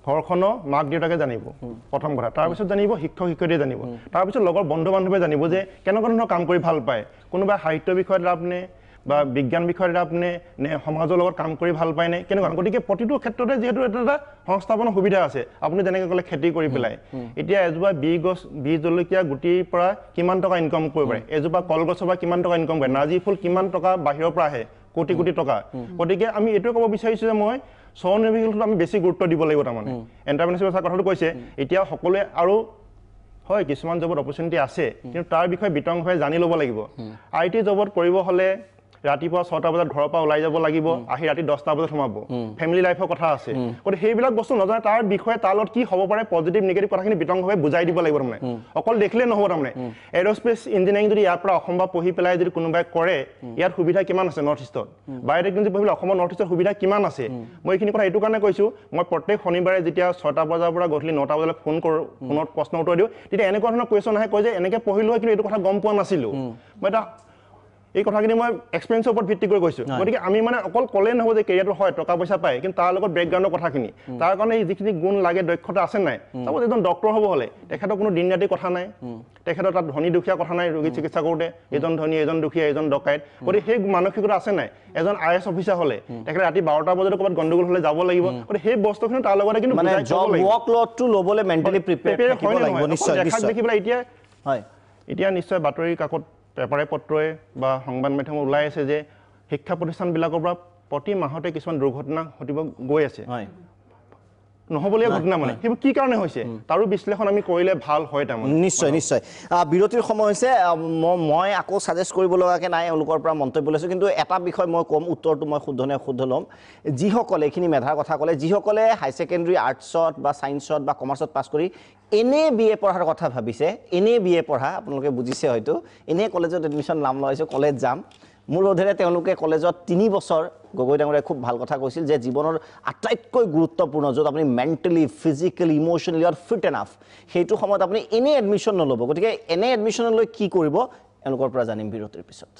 ঘৰখনৰ মাক দেউতাকে জানিব প্ৰথম কথা তাৰপিছত জানিব শিক্ষক শিক্ষয়িত্ৰীয়ে জানিব তাৰপিছত লগৰ বন্ধু বান্ধৱে জানিব যে কেনেকুৱা ধৰণৰ কাম কৰি ভাল পায় কোনোবাই সাহিত্য বিষয়ত ৰাপনে বা বিজ্ঞান বিষয়ত ৰাপনে নে সমাজৰ লগত কাম কৰি ভাল পায় নে কেনেকুৱা গতিকে প্ৰতিটো ক্ষেত্ৰতে যিহেতু এটা সংস্থাপনৰ সুবিধা আছে আপুনি যেনেকৈ ক'লে খেতি কৰি পেলাই এতিয়া এজোপা বি জলকীয়া গুটিৰ পৰা কিমান টকা ইনকাম কৰিব পাৰে এজোপা কলগছৰ পৰা কিমান টকা ইনকাম কৰে নাৰ্জী ফুল কিমান টকা বাহিৰৰ পৰা আহে কোটি কোটি টকা গতিকে আমি এইটোৱে ক'ব বিচাৰিছোঁ যে মই স্বনিৰ্ভৰশীলতাত আমি বেছি গুৰুত্ব দিব লাগিব তাৰমানে এণ্টাৰপ্ৰেনাৰশ্বিপৰ কথাটো কৈছে এতিয়া সকলোৱে আৰু হয় কিছুমান জবত অপৰচুনিটি আছে কিন্তু তাৰ বিষয়ে বিতংভাৱে জানি ল'ব লাগিব IT জবত কৰিব হ'লে ৰাতিপুৱা 6টা বজাত ঘৰৰ পৰা ওলাই যাব লাগিব আহি ৰাতি 10টা বজাত সোমাব ফেমিলি লাইফৰ কথা আছে গতিকে সেইবিলাক বস্তু নজনা তাৰ বিষয়ে তাৰ লগত কি হ'ব পাৰে পজিটিভ নিগেটিভ কথাখিনি বিতংভাৱে বুজাই দিব লাগিব তাৰমানে অকল দেখিলে নহ'ব তাৰমানে এৰোস্পেচ ইঞ্জিনিয়াৰিং যদি ইয়াৰ পৰা অসম বা পঢ়ি পেলাই যদি কোনোবাই কৰে ইয়াত সুবিধা কিমান আছে নৰ্থ ইষ্টত বায়'টেকনলজি পঢ়িলে অসমৰ নৰ্থ ইষ্টৰ সুবিধা কিমান আছে মই এইখিনি কথা এইটো কাৰণে কৈছোঁ মই প্ৰত্যেক শনিবাৰে যেতিয়া 6টা বজাৰ পৰা গধূলি 9টা বজালৈ ফোন কৰোঁ ফোনত প্ৰশ্ন উত্তৰ দিওঁ তেতিয়া এনেকুৱা ধৰণৰ কুৱেশ্যন আহে কয় যে এনেকৈ পঢ়িলোঁ কিন্তু এইটো কথা গম পোৱা নাছিলোঁ মই এটা এই কথাখিনি মই এক্সপেৰিয়েন্সৰ ওপৰত ভিত্তি কৰি কৈছোঁ গতিকে আমি মানে অকল ক'লে নহ'ব যে কেৰিয়াৰটো হয় টকা পইচা পায় কিন্তু তাৰ লগত বেকগ্ৰাউণ্ডৰ কথাখিনি তাৰ কাৰণে যিখিনি গুণ লাগে দক্ষতা আছে নাই চাপ'জ এজন ডক্টৰ হ'ব হ'লে তেখেতৰ কোনো দিন ৰাতি কথা নাই তেখেতৰ তাত ধনী দুখীয়া কথা নাই ৰোগী চিকিৎসা কৰোঁতে এজন ধনী এজন দুখীয়া এজন ডকাইত গতিকে সেই মানসিকতা আছে নাই এজন IAS অফিচাৰ হ'লে তেখেতে ৰাতি 12টা বজাত ক'ৰবাত গণ্ডগোল হ'লে যাব লাগিব গতিকে সেই বস্তুখিনি তাৰ লগতে কিন্তু দেখি পেলাই এতিয়া নিশ্চয় বাতৰি কাকত পেপাৰে পত্ৰই বা সংবাদ মাধ্যমত ওলাই আছে যে শিক্ষা প্ৰতিষ্ঠানবিলাকৰ পৰা প্ৰতি মাহতে কিছুমান দুৰ্ঘটনা ঘটিব গৈ আছে নহ'বলীয়া ঘটনা মানে সেইবোৰ কি কাৰণে হৈছে তাৰো বিশ্লেষণ আমি কৰিলে ভাল হয় তাৰমানে নিশ্চয় নিশ্চয় বিৰতিৰ সময় হৈছে মই আকৌ ছাজেষ্ট কৰিব লগাকৈ নাই এওঁলোকৰ পৰা মন্তব্য লৈছোঁ কিন্তু এটা বিষয় মই ক'ম উত্তৰটো মই শুদ্ধ ল'ম যিসকলে এইখিনি মেধাৰ কথা ক'লে যিসকলে হাই ছেকেণ্ডেৰী আৰ্টছত বা ছায়েন্সত বা কমাৰ্চত পাছ কৰি এনে BA পঢ়াৰ কথা ভাবিছে এনে BA পঢ়া আপোনালোকে বুজিছে হয়তো এনে কলেজত এডমিশ্যন নাম লগাইছোঁ কলেজ যাম মোৰ বোধেৰে তেওঁলোকে কলেজত 3 বছৰ গগৈ ডাঙৰীয়াই খুব ভাল কথা কৈছিল যে জীৱনৰ আটাইতকৈ গুৰুত্বপূৰ্ণ য'ত আপুনি মেণ্টেলি ফিজিকেলি ইম'শ্যনেলি আৰু ফিট এনাফ সেইটো সময়ত আপুনি এনে এডমিশ্যন নল'ব গতিকে এনে এডমিশ্যনলৈ কি কৰিব এওঁলোকৰ পৰা জানিম বিৰতিৰ পিছত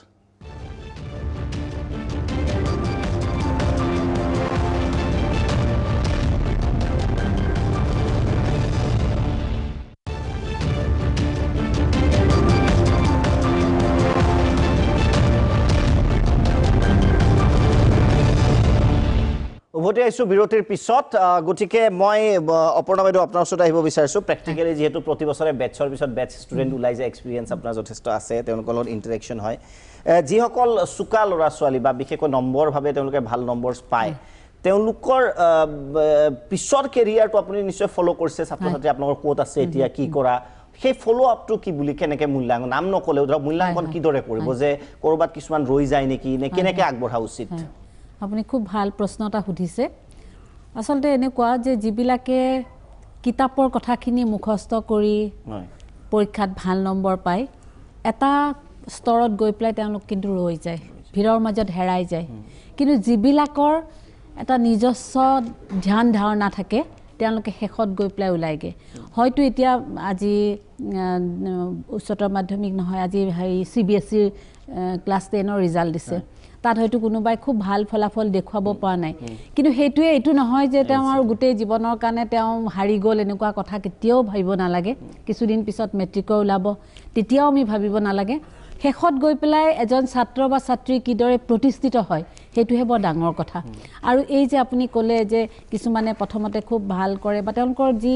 উভতি আহিছোঁ বিৰতিৰ পিছত গতিকে মই অপৰ্ণা বাইদেউ আপোনাৰ ওচৰত আহিব বিচাৰিছোঁ প্ৰেক্টিকেলি যিহেতু প্ৰতি বছৰে বেটছৰ পিছত বেটছ ষ্টুডেণ্ট ওলাই যায় এক্সপিৰিয়েঞ্চ আপোনাৰ যথেষ্ট আছে তেওঁলোকৰ লগত ইণ্টাৰেকশ্যন হয় যিসকল চোকা ল'ৰা ছোৱালী বা বিশেষকৈ নম্বৰভাৱে তেওঁলোকে ভাল নম্বৰছ পায় তেওঁলোকৰ পিছৰ কেৰিয়াৰটো আপুনি নিশ্চয় ফ'ল' কৰিছে ছাত্ৰ ছাত্ৰী আপোনালোকৰ ক'ত আছে এতিয়া কি কৰা সেই ফ'ল' আপটো কি বুলি কেনেকৈ মূল্যাংকন নাম নক'লেও ধৰক মূল্যাংকন কিদৰে কৰিব যে ক'ৰবাত কিছুমান ৰৈ যায় নেকি নে কেনেকৈ আগবঢ়া উচিত আপুনি খুব ভাল প্ৰশ্ন এটা সুধিছে আচলতে এনেকুৱা যে যিবিলাকে কিতাপৰ কথাখিনি মুখস্থ কৰি পৰীক্ষাত ভাল নম্বৰ পায় এটা স্তৰত গৈ পেলাই তেওঁলোক কিন্তু ৰৈ যায় ভিৰৰ মাজত হেৰাই যায় কিন্তু যিবিলাকৰ এটা নিজস্ব ধ্যান ধাৰণা থাকে তেওঁলোকে শেষত গৈ পেলাই ওলাইগে হয়তো এতিয়া আজি উচ্চতৰ মাধ্যমিক নহয় আজি হেৰি CBSE ক্লাছ 10ৰ ৰিজাল্ট দিছে তাত হয়তো কোনোবাই খুব ভাল ফলাফল দেখুৱাব পৰা নাই কিন্তু সেইটোৱে এইটো নহয় যে তেওঁ আৰু গোটেই জীৱনৰ কাৰণে তেওঁ হাৰি গ'ল এনেকুৱা কথা কেতিয়াও ভাবিব নালাগে কিছুদিন পিছত মেট্ৰিকৰ ওলাব তেতিয়াও আমি ভাবিব নালাগে শেষত গৈ পেলাই এজন ছাত্ৰ বা ছাত্ৰী কিদৰে প্ৰতিষ্ঠিত হয় সেইটোহে বৰ ডাঙৰ কথা আৰু এই যে আপুনি ক'লে যে কিছুমানে প্ৰথমতে খুব ভাল কৰে বা তেওঁলোকৰ যি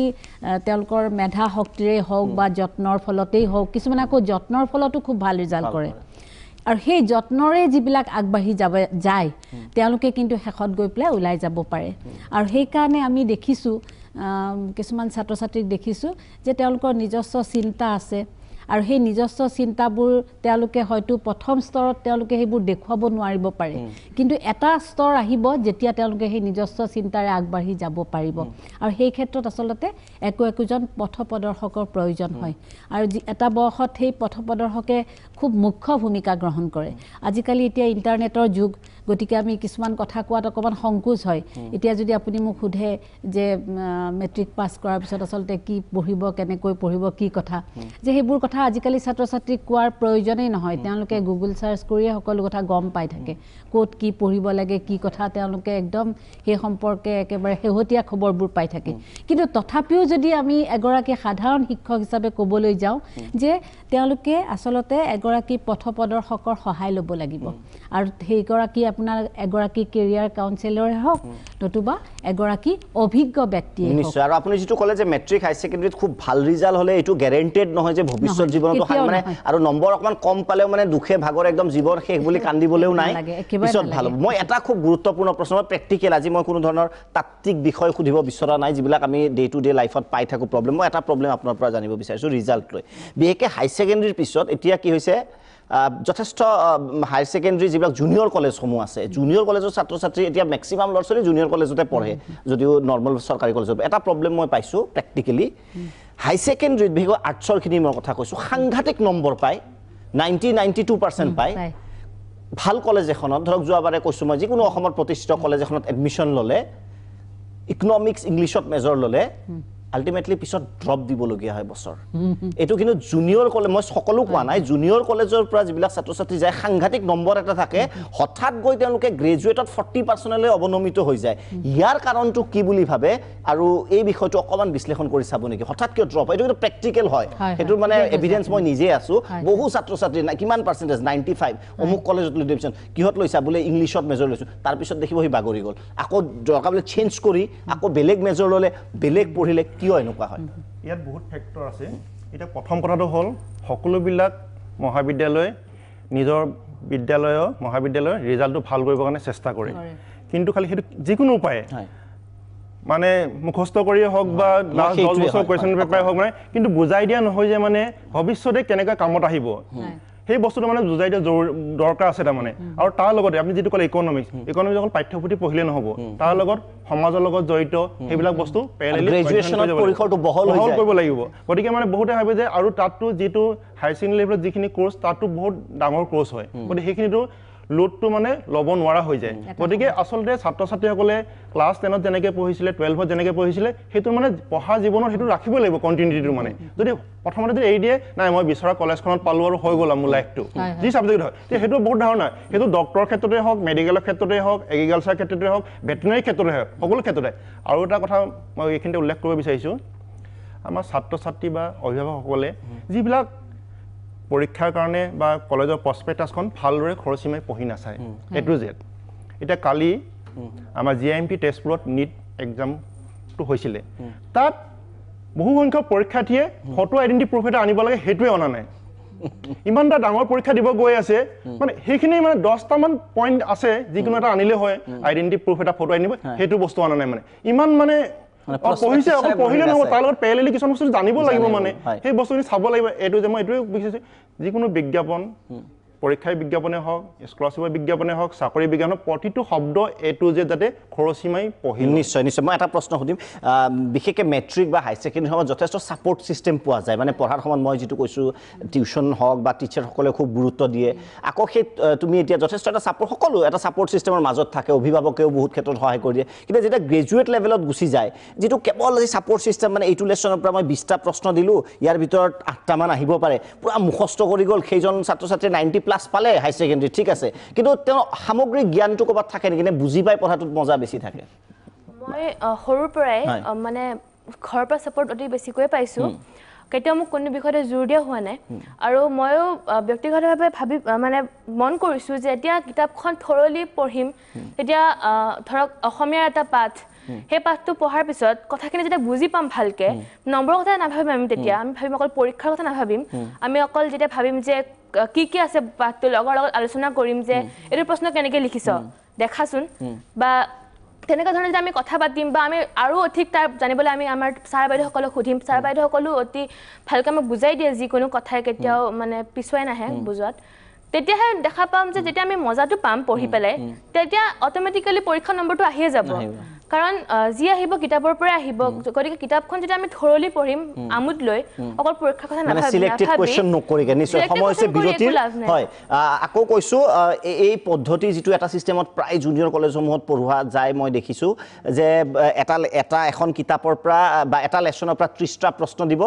তেওঁলোকৰ মেধা শক্তিৰে হওক বা যত্নৰ ফলতেই হওক কিছুমানে আকৌ যত্নৰ ফলতো খুব ভাল ৰিজাল্ট কৰে আৰু সেই যত্নৰে যিবিলাক আগবাঢ়ি যায় তেওঁলোকে কিন্তু শেষত গৈ পেলাই ওলাই যাব পাৰে আৰু সেইকাৰণে আমি দেখিছোঁ কিছুমান ছাত্ৰ ছাত্ৰীক দেখিছোঁ যে তেওঁলোকৰ নিজস্ব চিন্তা আছে আৰু সেই নিজস্ব চিন্তাবোৰ তেওঁলোকে হয়তো প্ৰথম স্তৰত তেওঁলোকে সেইবোৰ দেখুৱাব নোৱাৰিব পাৰে কিন্তু এটা স্তৰ আহিব যেতিয়া তেওঁলোকে সেই নিজস্ব চিন্তাৰে আগবাঢ়ি যাব পাৰিব আৰু সেই ক্ষেত্ৰত আচলতে একোজন পথপ্ৰদৰ্শকৰ প্ৰয়োজন হয় আৰু এটা বয়সত সেই পথপ্ৰদৰ্শকে খুব মুখ্য ভূমিকা গ্ৰহণ কৰে আজিকালি এতিয়া ইণ্টাৰনেটৰ যুগ গতিকে আমি কিছুমান কথা কোৱাত অকণমান সংকোচ হয় এতিয়া যদি আপুনি মোক সোধে যে মেট্ৰিক পাছ কৰাৰ পিছত আচলতে কি পঢ়িব কেনেকৈ পঢ়িব কি কথা যে সেইবোৰ কথা আজিকালি ছাত্ৰ ছাত্ৰীক কোৱাৰ প্ৰয়োজনেই নহয় তেওঁলোকে গুগল চাৰ্চ কৰিয়ে সকলো কথা গম পাই থাকে ক'ত কি পঢ়িব লাগে কি কথা তেওঁলোকে একদম সেই সম্পৰ্কে একেবাৰে শেহতীয়া খবৰবোৰ পাই থাকে কিন্তু তথাপিও যদি আমি এগৰাকী সাধাৰণ শিক্ষক হিচাপে ক'বলৈ যাওঁ যে তেওঁলোকে আচলতে এগৰাকী পথপ্ৰদৰ্শকৰ সহায় ল'ব লাগিব আৰু সেইগৰাকী আপোনাৰ এগৰাকী কেৰিয়াৰ কাউন্সেলৰে হওক নতুবা এগৰাকী অভিজ্ঞ ব্যক্তিয়ে হওক নিশ্চয় আৰু আপুনি যিটো ক'লে যে মেট্ৰিক হাই ছেকেণ্ডেৰীত খুব ভাল ৰিজাল্ট হ'লে এইটো গেৰেণ্টেড নহয় যে ভৱিষ্যত জীৱনতো মানে আৰু নম্বৰ অকমান কম পালেও মানে দুখে ভাগৰ একদম জীৱন শেষ বুলি কান্দিবলৈও নাই পিছত ভাল হ'ব মই এটা খুব গুৰুত্বপূৰ্ণ প্ৰশ্ন প্ৰেক্টিকেল আজি মই কোনো ধৰণৰ তাত্ত্বিক বিষয় সুধিব বিচৰা নাই যিবিলাক আমি ডে টু ডে লাইফত পাই থাকোঁ প্ৰব্লেম মই এটা প্ৰব্লেম আপোনাৰ পৰা জানিব বিচাৰিছোঁ ৰিজাল্ট লৈ বিশেষকৈ হাই ছেকেণ্ডেৰীৰ পিছত এতিয়া কি হৈছে যথেষ্ট হায়াৰ ছেকেণ্ডেৰী যিবিলাক জুনিয়ৰ কলেজসমূহ আছে জুনিয়ৰ কলেজৰ ছাত্ৰ ছাত্ৰী এতিয়া মেক্সিমাম ল'ৰা ছোৱালী জুনিয়ৰ কলেজতে পঢ়ে যদিও নৰ্মেল চৰকাৰী কলেজত এটা প্ৰব্লেম মই পাইছোঁ প্ৰেক্টিকেলি হাই ছেকেণ্ডেৰীত বিশেষকৈ আৰ্টছৰখিনি মই কথা কৈছোঁ সাংঘাতিক নম্বৰ পায় 92% পায় ভাল কলেজ এখনত ধৰক যোৱাবাৰে কৈছোঁ মই যিকোনো অসমৰ প্ৰতিষ্ঠিত কলেজ এখনত এডমিশ্যন ল'লে ইকনমিক্স ইংলিছত মেজৰ ল'লে আল্টিমেটলি পিছত ড্ৰপ দিবলগীয়া হয় বছৰ এইটো কিন্তু জুনিয়ৰ কলেজ মই সকলো কোৱা নাই জুনিয়ৰ কলেজৰ পৰা যিবিলাক ছাত্ৰ ছাত্ৰী যায় সাংঘাতিক নম্বৰ এটা থাকে হঠাৎ গৈ তেওঁলোকে গ্ৰেজুৱেটত 40%লৈ অৱনমিত হৈ যায় ইয়াৰ কাৰণটো কি বুলি ভাবে আৰু এই বিষয়টো অকণমান বিশ্লেষণ কৰি চাব নেকি হঠাৎ কিয় ড্ৰপ এইটো কিন্তু প্ৰেক্টিকেল হয় সেইটো মানে এভিডেন্স মই নিজে আছোঁ বহু ছাত্ৰ ছাত্ৰী কিমান পাৰ্চেণ্টেজ 95 অমুক কলেজত লৈ ডিভিজন কিহত লৈছা বোলে ইংলিছত মেজৰ লৈছোঁ তাৰপিছত দেখিব সি বাগৰি গ'ল আকৌ দৰকাৰ বোলে চেঞ্জ কৰি আকৌ বেলেগ মেজৰ ল'লে বেলেগ পঢ়িলে কিয় এনেকুৱা হয় ইয়াত বহুত ফেক্টৰ আছে এতিয়া প্ৰথম কথাটো হ'ল সকলোবিলাক মহাবিদ্যালয় নিজৰ মহাবিদ্যালয়ৰ ৰিজাল্টটো ভাল কৰিবৰ কাৰণে চেষ্টা কৰে কিন্তু খালি সেইটো যিকোনো উপায়ে মানে মুখস্থ কৰিয়ে হওক বা 10 বছৰ কুৱেশ্যন পেপাৰ হওক মানে কিন্তু বুজাই দিয়া নহয় যে মানে ভৱিষ্যতে কেনেকৈ কামত আহিব সেই বস্তুটো মানে বুজাই দিয়া দৰকাৰ আছে তাৰমানে আৰু তাৰ লগতে আপুনি যিটো ক'লে ইকনমিক্স অকল পাঠ্যপুথি পঢ়িলে নহ'ব তাৰ লগত সমাজৰ লগত জড়িত সেইবিলাক বস্তু গ্ৰেজুৱেশ্যনৰ পৰিসৰটো বহল কৰিব লাগিব গতিকে মানে বহুতে ভাবে যে আৰু তাততো যিটো হায়াৰ ছেকেণ্ডেৰী লেভেলত যিখিনি কোৰ্চ তাততো বহুত ডাঙৰ কোৰ্চ হয় গতিকে সেইখিনিতো লোডটো মানে ল'ব নোৱাৰা হৈ যায় গতিকে আচলতে ছাত্ৰ ছাত্ৰীসকলে ক্লাছ 10ত যেনেকৈ পঢ়িছিলে 12ত যেনেকৈ পঢ়িছিলে সেইটো মানে পঢ়া জীৱনত সেইটো ৰাখিব লাগিব কণ্টিনিউটিটো মানে যদি প্ৰথমতে যদি এৰি দিয়ে নাই মই বিচৰা কলেজখনত পালোঁ আৰু হৈ গ'ল মোৰ লাইফটো যি ছাবজেক্ট হয় সেইটো বহুত ধাৰণা সেইটো ডক্টৰৰ ক্ষেত্ৰতে হওক মেডিকেলৰ ক্ষেত্ৰতে হওক এগ্ৰিকালচাৰ ক্ষেত্ৰতে হওক ভেটেনেৰী ক্ষেত্ৰতে হওক সকলো ক্ষেত্ৰতে আৰু এটা কথা মই এইখিনিতে উল্লেখ কৰিব বিচাৰিছোঁ আমাৰ ছাত্ৰ ছাত্ৰী বা অভিভাৱকসকলে যিবিলাক পৰীক্ষাৰ কাৰণে বা কলেজৰ প্ৰস্পেক্টাছখন ভালদৰে খৰচি মাৰি পঢ়ি নাচায় এ টু জেড এতিয়া কালি আমাৰ GIMP তেজপুৰত নিট এক্সামটো হৈছিলে তাত বহু সংখ্যক পৰীক্ষাৰ্থীয়ে ফটো আইডেন্টি প্ৰুফ এটা আনিব লাগে সেইটোৱে অনা নাই ইমান এটা ডাঙৰ পৰীক্ষা দিব গৈ আছে মানে সেইখিনি মানে 10টা মান পইণ্ট আছে যিকোনো এটা আনিলে হয় আইডেন্টি প্ৰুফ এটা ফটো আনিব সেইটো বস্তু অনা নাই মানে ইমান মানে পঢ়িছে অকল পঢ়িলে নহ'ব তাৰ লগত পেৰেলেলি কিছুমান বস্তু জানিব লাগিব মানে সেই বস্তুখিনি চাব লাগিব এইটো যে মই এইটোৱে বিচাৰিছোঁ যিকোনো বিজ্ঞাপন পৰীক্ষাৰ বিজ্ঞাপনে হওক স্কলাৰশ্বিপৰ বিজ্ঞাপনে হওক চাকৰি বিজ্ঞাপন প্ৰতিটো শব্দ এটো যে যাতে খৰচি মাৰি পঢ়ি নিশ্চয় নিশ্চয় মই এটা প্ৰশ্ন সুধিম বিশেষকৈ মেট্ৰিক বা হাই ছেকেণ্ডেৰী সময়ত যথেষ্ট ছাপোৰ্ট ছিষ্টেম পোৱা যায় মানে পঢ়াৰ সময়ত মই যিটো কৈছোঁ টিউশ্যন হওক বা টিচাৰসকলে খুব গুৰুত্ব দিয়ে আকৌ সেই তুমি এতিয়া যথেষ্ট এটা ছাপোৰ্ট সকলো এটা ছাপোৰ্ট ছিষ্টেমৰ মাজত থাকে অভিভাৱকেও বহুত ক্ষেত্ৰত সহায় কৰি দিয়ে কিন্তু যেতিয়া গ্ৰেজুৱেট লেভেলত গুচি যায় যিটো কেৱল এই ছাপোৰ্ট ছিষ্টেম মানে এইটো লেচনৰ পৰা মই 20টা প্ৰশ্ন দিলোঁ ইয়াৰ ভিতৰত 8টামান আহিব পাৰে পূৰা মুখস্থ কৰি গ'ল সেইজন ছাত্ৰ ছাত্ৰীয়ে 90+ পালে হাই ছেকেণ্ডেৰী ঠিক আছে কিন্তু তেওঁ সামগ্ৰিক জ্ঞানটো ক'ৰবাত থাকে নেকি নে বুজি পাই পঢ়াটোত মজা বেছি থাকে মই সৰুৰ পৰাই মানে ঘৰৰ পৰা ছাপোৰ্ট অতি বেছিকৈ পাইছোঁ কেতিয়াও মোক কোনো বিষয়তে জোৰ দিয়া হোৱা নাই আৰু ময়ো ব্যক্তিগতভাৱে ভাবি মানে মন কৰিছোঁ যে এতিয়া কিতাপখন থৰলি পঢ়িম তেতিয়া ধৰক অসমীয়াৰ এটা পাঠ সেই পাঠটো পঢ়াৰ পিছত কথাখিনি যেতিয়া বুজি পাম ভালকৈ নম্বৰৰ কথা নাভাবিম আমি তেতিয়া আমি ভাবিম অকল পৰীক্ষাৰ কথা নাভাবিম আমি অকল যেতিয়া ভাবিম যে কি আছে পাঠটোৰ লগৰ লগত আলোচনা কৰিম যে এইটো প্ৰশ্ন কেনেকৈ লিখিছ দেখাচোন বা তেনেকুৱা ধৰণৰ যেতিয়া আমি কথা পাতিম বা আমি আৰু অধিক তাৰ জানিবলৈ আমি আমাৰ ছাৰ বাইদেউসকলক সুধিম ছাৰ বাইদেউসকলো অতি ভালকৈ আমাক বুজাই দিয়ে যিকোনো কথাই কেতিয়াও মানে পিছুৱাই নাহে বুজোৱাত তেতিয়াহে দেখা পাম যে যেতিয়া আমি মজাটো পাম পঢ়ি পেলাই তেতিয়া অট'মেটিকেলি পৰীক্ষা নম্বৰটো আহিয়ে যাব কাৰণ যি আহিব কিতাপৰ পৰাই আহিব গতিকে কিতাপখন যেতিয়া আমি থৰলি পঢ়িম আমোদ লৈ অকল পৰীক্ষাৰ কথা মানে সিলেক্টেড কোৱেশ্চন নকৰিকে নিশ্চয় সময় হৈছে বিৰতি হয় আকৌ কৈছোঁ এই পদ্ধতি যিটো এটা সিস্টেমত প্ৰায় জুনিয়ৰ কলেজসমূহত পঢ়োৱা যায় মই দেখিছোঁ যে এখন কিতাপৰ পৰা বা এটা লেচনৰ পৰা 30টা প্ৰশ্ন দিব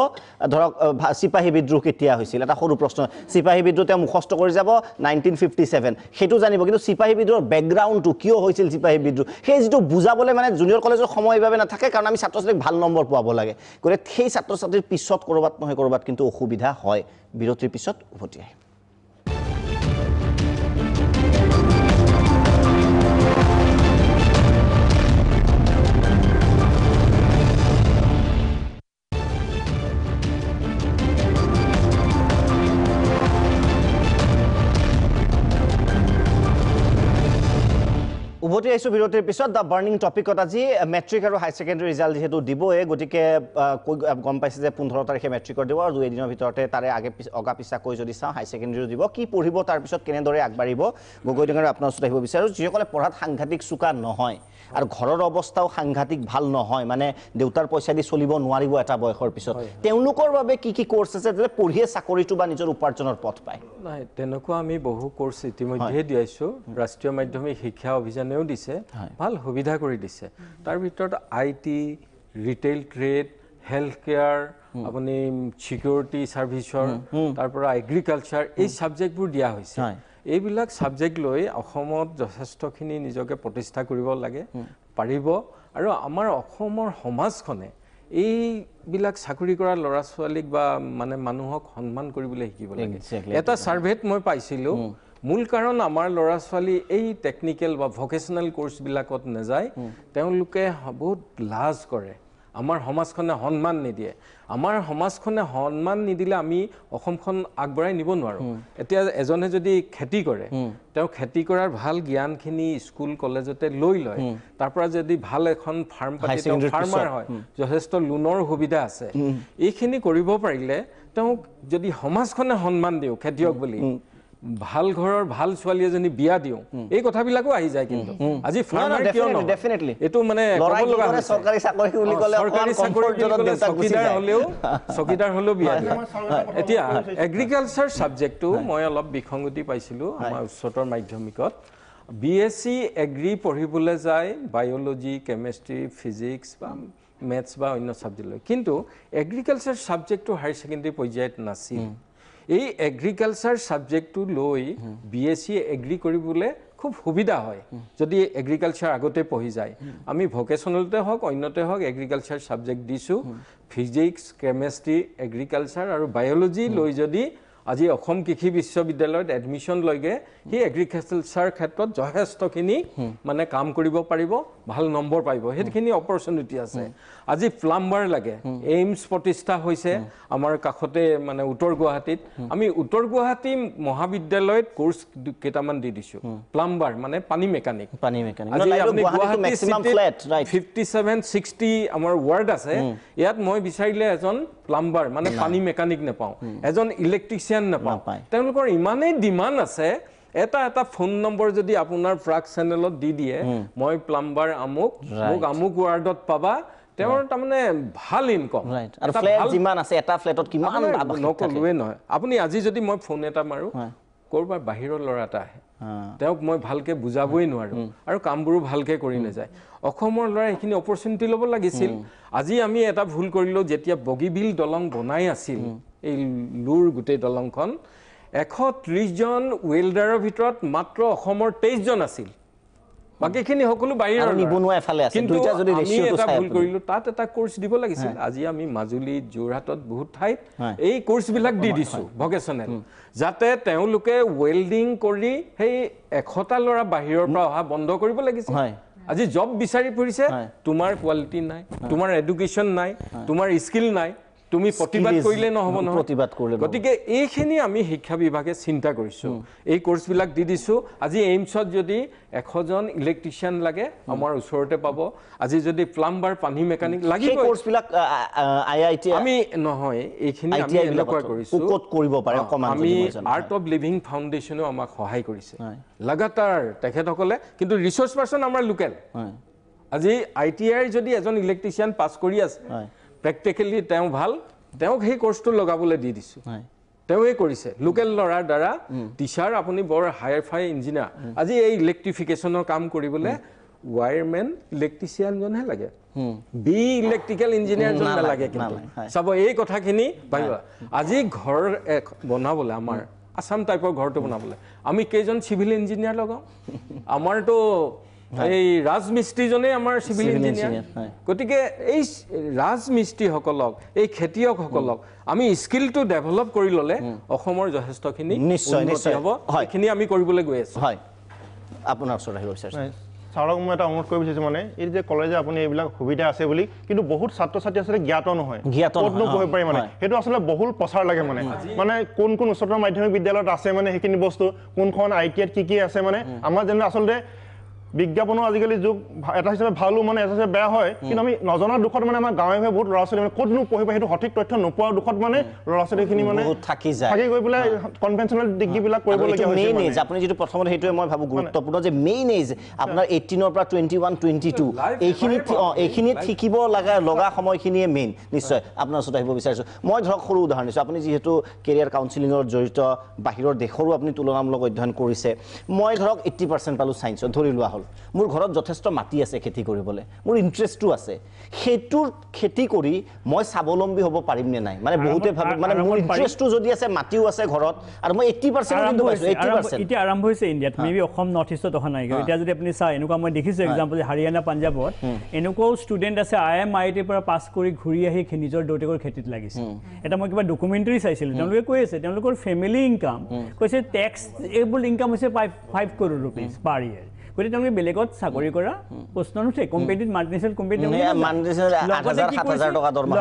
ধৰক চিপাহী বিদ্ৰোহ কেতিয়া হৈছিল এটা সৰু প্ৰশ্ন চিপাহী বিদ্ৰোহ তেওঁ মুখস্থ কৰি যাব 1957 সেইটো জানিব কিন্তু চিপাহী বিদ্ৰোহৰ বেকগ্ৰাউণ্ডটো কিয় হৈছিল চিপাহী বিদ্ৰোহ সেই যিটো বুজাবলৈ মানে জুনিয়ৰ কলেজৰ সময় বাবে নাথাকে কাৰণ আমি ছাত্ৰ ছাত্ৰীক ভাল নম্বৰ পোৱাব লাগে গতিকে সেই ছাত্ৰ ছাত্ৰীৰ পিছত ক'ৰবাত নহয় ক'ৰবাত কিন্তু অসুবিধা হয় বিৰতিৰ পিছত উভতি আহে উভতি আহিছোঁ বিৰতিৰ পিছত দ্য বাৰ্নিং টপিকত আজি মেট্ৰিক আৰু হাই ছেকেণ্ডেৰী ৰিজাল্ট যিহেতু দিবই গতিকে গম পাইছে যে 15 তাৰিখে মেট্ৰিকৰ দিব আৰু 2 দিনৰ ভিতৰতে তাৰে অগা পিছাকৈ যদি চাওঁ হাই ছেকেণ্ডেৰীও দিব কি পঢ়িব তাৰপিছত কেনেদৰে আগবাঢ়িব গগৈ ডাঙৰীয়া আপোনাৰ ওচৰত আহিব বিচাৰোঁ যিসকলে পঢ়াত সাংঘাতিক চোকা নহয় আৰু ঘৰৰ অৱস্থাও সাংঘাতিক ভাল নহয় মানে দেউতাৰ পইচা দি চলিব নোৱাৰিব এটা বয়সৰ পিছত তেওঁলোকৰ বাবে কি কোৰ্চ আছে যে পঢ়িয়ে চাকৰিটো বা নিজৰ উপাৰ্জনৰ পথ পায় নাই তেনেকুৱা আমি বহু কোৰ্চ ইতিমধ্যে দিয়াইছোঁ ৰাষ্ট্ৰীয় মাধ্যমিক শিক্ষা অভিযানেও দিছে ভাল সুবিধা কৰি দিছে তাৰ ভিতৰত IT retail trade health care আপুনি সিকিউৰিটি সাৰ্ভিসৰ তাৰ পৰা এগ্ৰিকালচাৰ এই সাবজেক্টবোৰ দিয়া হৈছে এইবিলাক সাবজেক্ট লৈ অসমত যথেষ্টখিনি নিজকে প্ৰতিষ্ঠা কৰিব লাগে পাৰিব আৰু আমাৰ অসমৰ সমাজখনে এইবিলাক চাকৰি কৰা ল'ৰা ছোৱালীক বা মানে মানুহক সন্মান কৰিবলৈ শিকিব লাগে এটা সাৰ্ভেত মই পাইছিলোঁ মূল কাৰণ আমাৰ ল'ৰা ছোৱালী এই টেকনিক্যাল বা ভকেশনাল কোৰ্সবিলাকত নাযায় তেওঁলোকে বহুত লাজ কৰে আমাৰ সমাজখনে সন্মান নিদিয়ে আমাৰ সমাজখনে সন্মান নিদিলে আমি অসমখন আগবঢ়াই নিব নোৱাৰো এতিয়া এজনে যদি খেতি কৰে তেওঁ খেতি কৰাৰ ভাল জ্ঞানখিনি স্কুল কলেজতে লৈ লয় তাৰ পৰা যদি ভাল এখন ফাৰ্ম পাতি তেওঁ ফাৰ্মাৰ হয় যথেষ্ট লোনৰ সুবিধা আছে এইখিনি কৰিব পাৰিলে তেওঁক যদি সমাজখনে সন্মান দিও খেতিয়ক বুলি ভাল ঘৰৰ ভাল ছোৱালী এজনী বিয়া দিও এই কথাবিলাকো আহি যায় কিন্তু আজি ফাৰ্মাৰ কিয় নহয় ডেফিনেটলি এটো মানে ক'ব লগা হয় চৰকাৰী চাকৰি বুলি ক'লে চৰকাৰী চাকৰি চকীদাৰ হলেও বিয়া দিয়ে এতিয়া এগ্ৰিকালচাৰ সাবজেক্টটো মই অলপ বিসংগতি পাইছিলোঁ আমাৰ উচ্চতৰ মাধ্যমিকত BSc এগ্ৰি পঢ়িবলৈ যায় বায়োলজি কেমিষ্ট্ৰি ফিজিক্স বা মেথছ বা অন্য সাবজেক্ট লৈ কিন্তু এগ্ৰিকালচাৰ সাবজেক্টটো হায়াৰ সেকেন্ডাৰী পৰ্যায়ত নাছিল এই এগ্ৰিকালচাৰ সাবজেক্টটো লৈ BSc এগ্ৰি কৰিবলৈ খুব সুবিধা হয় যদি এগ্ৰিকালচাৰ আগতে পঢ়ি যায় আমি ভকেশনালতে হওক অন্যতে হওক এগ্ৰিকালচাৰ সাবজেক্ট দিছোঁ ফিজিক্স কেমিষ্ট্ৰি এগ্ৰিকালচাৰ আৰু বায়োলজি লৈ যদি আজি অসম কৃষি বিশ্ববিদ্যালয়ত এডমিশ্যন লৈগে সি এগ্ৰিকালচাৰ ক্ষেত্ৰত যথেষ্টখিনি মানে কাম কৰিব পাৰিব, ভাল নম্বৰ পাব, সেইখিনি অপৰচুনিটি আছে। আজি প্লাম্বাৰ লাগে, এইমছ প্ৰতিষ্ঠা হৈছে আমাৰ কাষতে মানে উত্তৰ গুৱাহাটীত। আমি উত্তৰ গুৱাহাটী মহাবিদ্যালয়ত কোৰ্চ কেইটামান দি দিছোঁ, প্লাম্বাৰ মানে পানী মেকানিক। আজি আপুনি গুৱাহাটী চিটিত 57-60 আমাৰ ৱাৰ্ড আছে, ইয়াত মই বিচাৰিলে এজন প্লাম্বাৰ মানে পানী মেকানিক নাপাওঁ, এজন ইলেক্ট্ৰিচিয়ান নাপাওঁ। তেওঁলোকৰ ইমানেই ডিমাণ্ড আছে, এটা ফোন নম্বৰ যদি আপোনাৰ প্ৰাক চেনেলত দি দিয়ে, মই প্লাম্বাৰ মোক আমুক ৱাৰ্ডত পাবা, তেওঁৰ তাৰমানে ভাল ইনকম। নকলোৱে নহয়, আপুনি আজি যদি মই ফোন এটা মাৰোঁ, ক'ৰবাৰ বাহিৰৰ ল'ৰা এটা আহে, তেওঁক মই ভালকৈ বুজাবই নোৱাৰোঁ আৰু কামবোৰো ভালকৈ কৰি নাযায়। অসমৰ ল'ৰাই এইখিনি অপৰচুনিটি ল'ব লাগিছিল। আজি আমি এটা ভুল কৰিলোঁ, যেতিয়া বগীবিল দলং বনাই আছিল, এই লুৰ গোটেই দলংখন, 130 জন ৱেল্ডাৰৰ ভিতৰত মাত্ৰ অসমৰ 23 জন আছিল, বাকীখিনি সকলো বাহিৰৰ। কিন্তু আমি এটা ভুল কৰিলোঁ, তাত এটা কোৰ্চ দিব লাগিছিল। আজি আমি মাজুলী, যোৰহাটত বহুত ঠাইত এই কোৰ্চবিলাক দি দিছোঁ ভকেচনেল, যাতে তেওঁলোকে ৱেল্ডিং কৰি সেই 100টা ল'ৰা বাহিৰৰ পৰা অহা বন্ধ কৰিব লাগিছিল। আজি জব বিচাৰি ফুৰিছে, তোমাৰ কোৱালিটি নাই, তোমাৰ এডুকেশ্যন নাই, তোমাৰ স্কিল নাই, তুমি প্ৰতিবাদ কৰিলে নহ'ব নহয়। গতিকে এইখিনি আমি শিক্ষা বিভাগে চিন্তা কৰিছোঁ, এই কোৰ্চবিলাক দি দিছোঁ। আজি এইমছত যদি 100 জন ইলেক্ট্ৰিচিয়ান লাগে, আমাৰ ওচৰতে পাব। আজি যদি প্লাম্বাৰ, পানী মেকানিক লাগিব, আমি নহয়, এইখিনি আমি এনেকুৱা কৰিছোঁ। আমি আৰ্ট অফ লিভিং ফাউণ্ডেশ্যনেও আমাক সহায় কৰিছে লাগাতাৰ তেখেতসকলে, কিন্তু ৰিচোৰ্চ পাৰ্চন আমাৰ লোকেল। আজি ITI যদি এজন ইলেক্ট্ৰিচিয়ান পাছ কৰি আছে, প্ৰেক্টিকেলি তেওঁ ভাল, তেওঁক সেই কোৰ্চটো লগাবলৈ দি দিছোঁ, তেওঁৱে কৰিছে লোকেল ল'ৰাৰ দ্বাৰা। টিচাৰ আপুনি বৰ হাই ফাই ইঞ্জিনিয়াৰ, আজি এই ইলেক্ট্ৰিফিকেশ্যনৰ কাম কৰিবলৈ ৱায়াৰমেন ইলেক্ট্ৰিচিয়ানজনহে লাগে, ইলেক্ট্ৰিকেল ইঞ্জিনিয়াৰজন নালাগে। কিন্তু চাব এই কথাখিনি ভাবিবা, আজি ঘৰ বনাবলৈ, আমাৰ আছাম টাইপৰ ঘৰটো বনাবলৈ আমি কেইজন চিভিল ইঞ্জিনিয়াৰ লগাওঁ? আমাৰতো এই ৰাজমিস্ত্ৰীজনেই আমাৰ চিভিল ইঞ্জিনিয়াৰ। গতিকে এই ৰাজমিস্ত্ৰীসকলক, এই খেতিয়কসকলক আমি স্কিলটো ডেভেলপ কৰি ল'লে অসমৰ যথেষ্টখিনি উন্নতি হ'ব। সেইখিনি আমি কৰিবলৈ গৈ আছোঁ। আপোনাৰ ওচৰত আহিব বিচাৰিছোঁ ছাৰক মই এটা অনুৰোধ কৰিব বিচাৰিছোঁ, মানে এই যে ক'লে যে আপুনি এইবিলাক সুবিধা আছে বুলি, কিন্তু বহুত ছাত্ৰ ছাত্ৰী আচলতে জ্ঞাত নহয়, ক'তনো পঢ়িব পাৰি। মানে সেইটো আচলতে বহুল প্ৰচাৰ লাগে, মানে কোন উচ্চতৰ মাধ্যমিক বিদ্যালয়ত আছে, মানে সেইখিনি বস্তু কোনখন ITIত কি আছে, মানে আমাৰ যেনে আচলতে বিজ্ঞাপনৰ আজিকালি যুগ এটা হিচাপে ভালো, মানে এটা হিচাপে বেয়া হয়। কিন্তু আমি নজনাৰ দুখত মানে আমাৰ গাঁৱে গাঁৱে বহুত ল'ৰা ছোৱালী মানে ক'তনো পঢ়িব, সেইটো সঠিক তথ্য নোপোৱাৰ দুখত মানে ল'ৰা ছোৱালীখিনি মানে থাকি গৈ পেলাই কনভেনশ্যনেল ডিগ্ৰীবিলাক কৰিবলগীয়া হৈছে। আপুনি যিটো প্ৰথমতে সেইটোৱে মই ভাবোঁ গুৰুত্বপূৰ্ণ, যে মেইন এজ আপোনাৰ 18ৰ পৰা 21-22 এইখিনিত শিকিব লগা সময়খিনিয়ে মেইন। নিশ্চয় আপোনাৰ ওচৰত আহিব বিচাৰিছোঁ। মই ধৰক সৰু উদাহৰণ দিছোঁ, আপুনি যিহেতু কেৰিয়াৰ কাউন্সিলিঙৰ জড়িত, বাহিৰৰ দেশৰো আপুনি তুলনামূলক অধ্যয়ন কৰিছে। মই ধৰক 80% পালোঁ ছায়েন্সত, ধৰি লোৱা হ'ল। মোৰ ঘৰত যথেষ্ট মাটি আছে খেতি কৰিবলৈ, মোৰ ইণ্টাৰেষ্টটো আছে, সেইটোৰ খেতি কৰি মই স্বাৱলম্বী হ'ব পাৰিম নে নাই? মানে বহুতে ভাবে, মানে মোৰ ইণ্টাৰেষ্টটো যদি আছে, মাটিও আছে ঘৰত, আৰু মই 80% কিন্তু পাইছোঁ। 80% এতিয়া আৰম্ভ হৈছে ইণ্ডিয়াত, মেবি অসম নৰ্থ ইষ্টত অহা নাই। এতিয়া যদি আপুনি চাই, এনেকুৱা মই দেখিছোঁ এক্সাম্পল, হাৰিয়ানা, পাঞ্জাৱত এনেকুৱাও ষ্টুডেণ্ট আছে IIMITৰ পৰা পাছ কৰি ঘূৰি আহি নিজৰ দেউতাকৰ খেতিত লাগিছে। এটা মই কিবা ডকুমেণ্টাৰী চাইছিলোঁ, তেওঁলোকে কৈ আছে তেওঁলোকৰ ফেমিলি ইনকাম, কৈছে টেক্সএবল ইনকাম হৈছে 5 crore rupees পাৰ ইয়েৰ। গতিকে তেওঁলোকে বেলেগত চাকৰি কৰা প্ৰশ্ন নুঠে, কম্পিটিটিভ মাল্টিনেশ্যনেল কোম্পানী।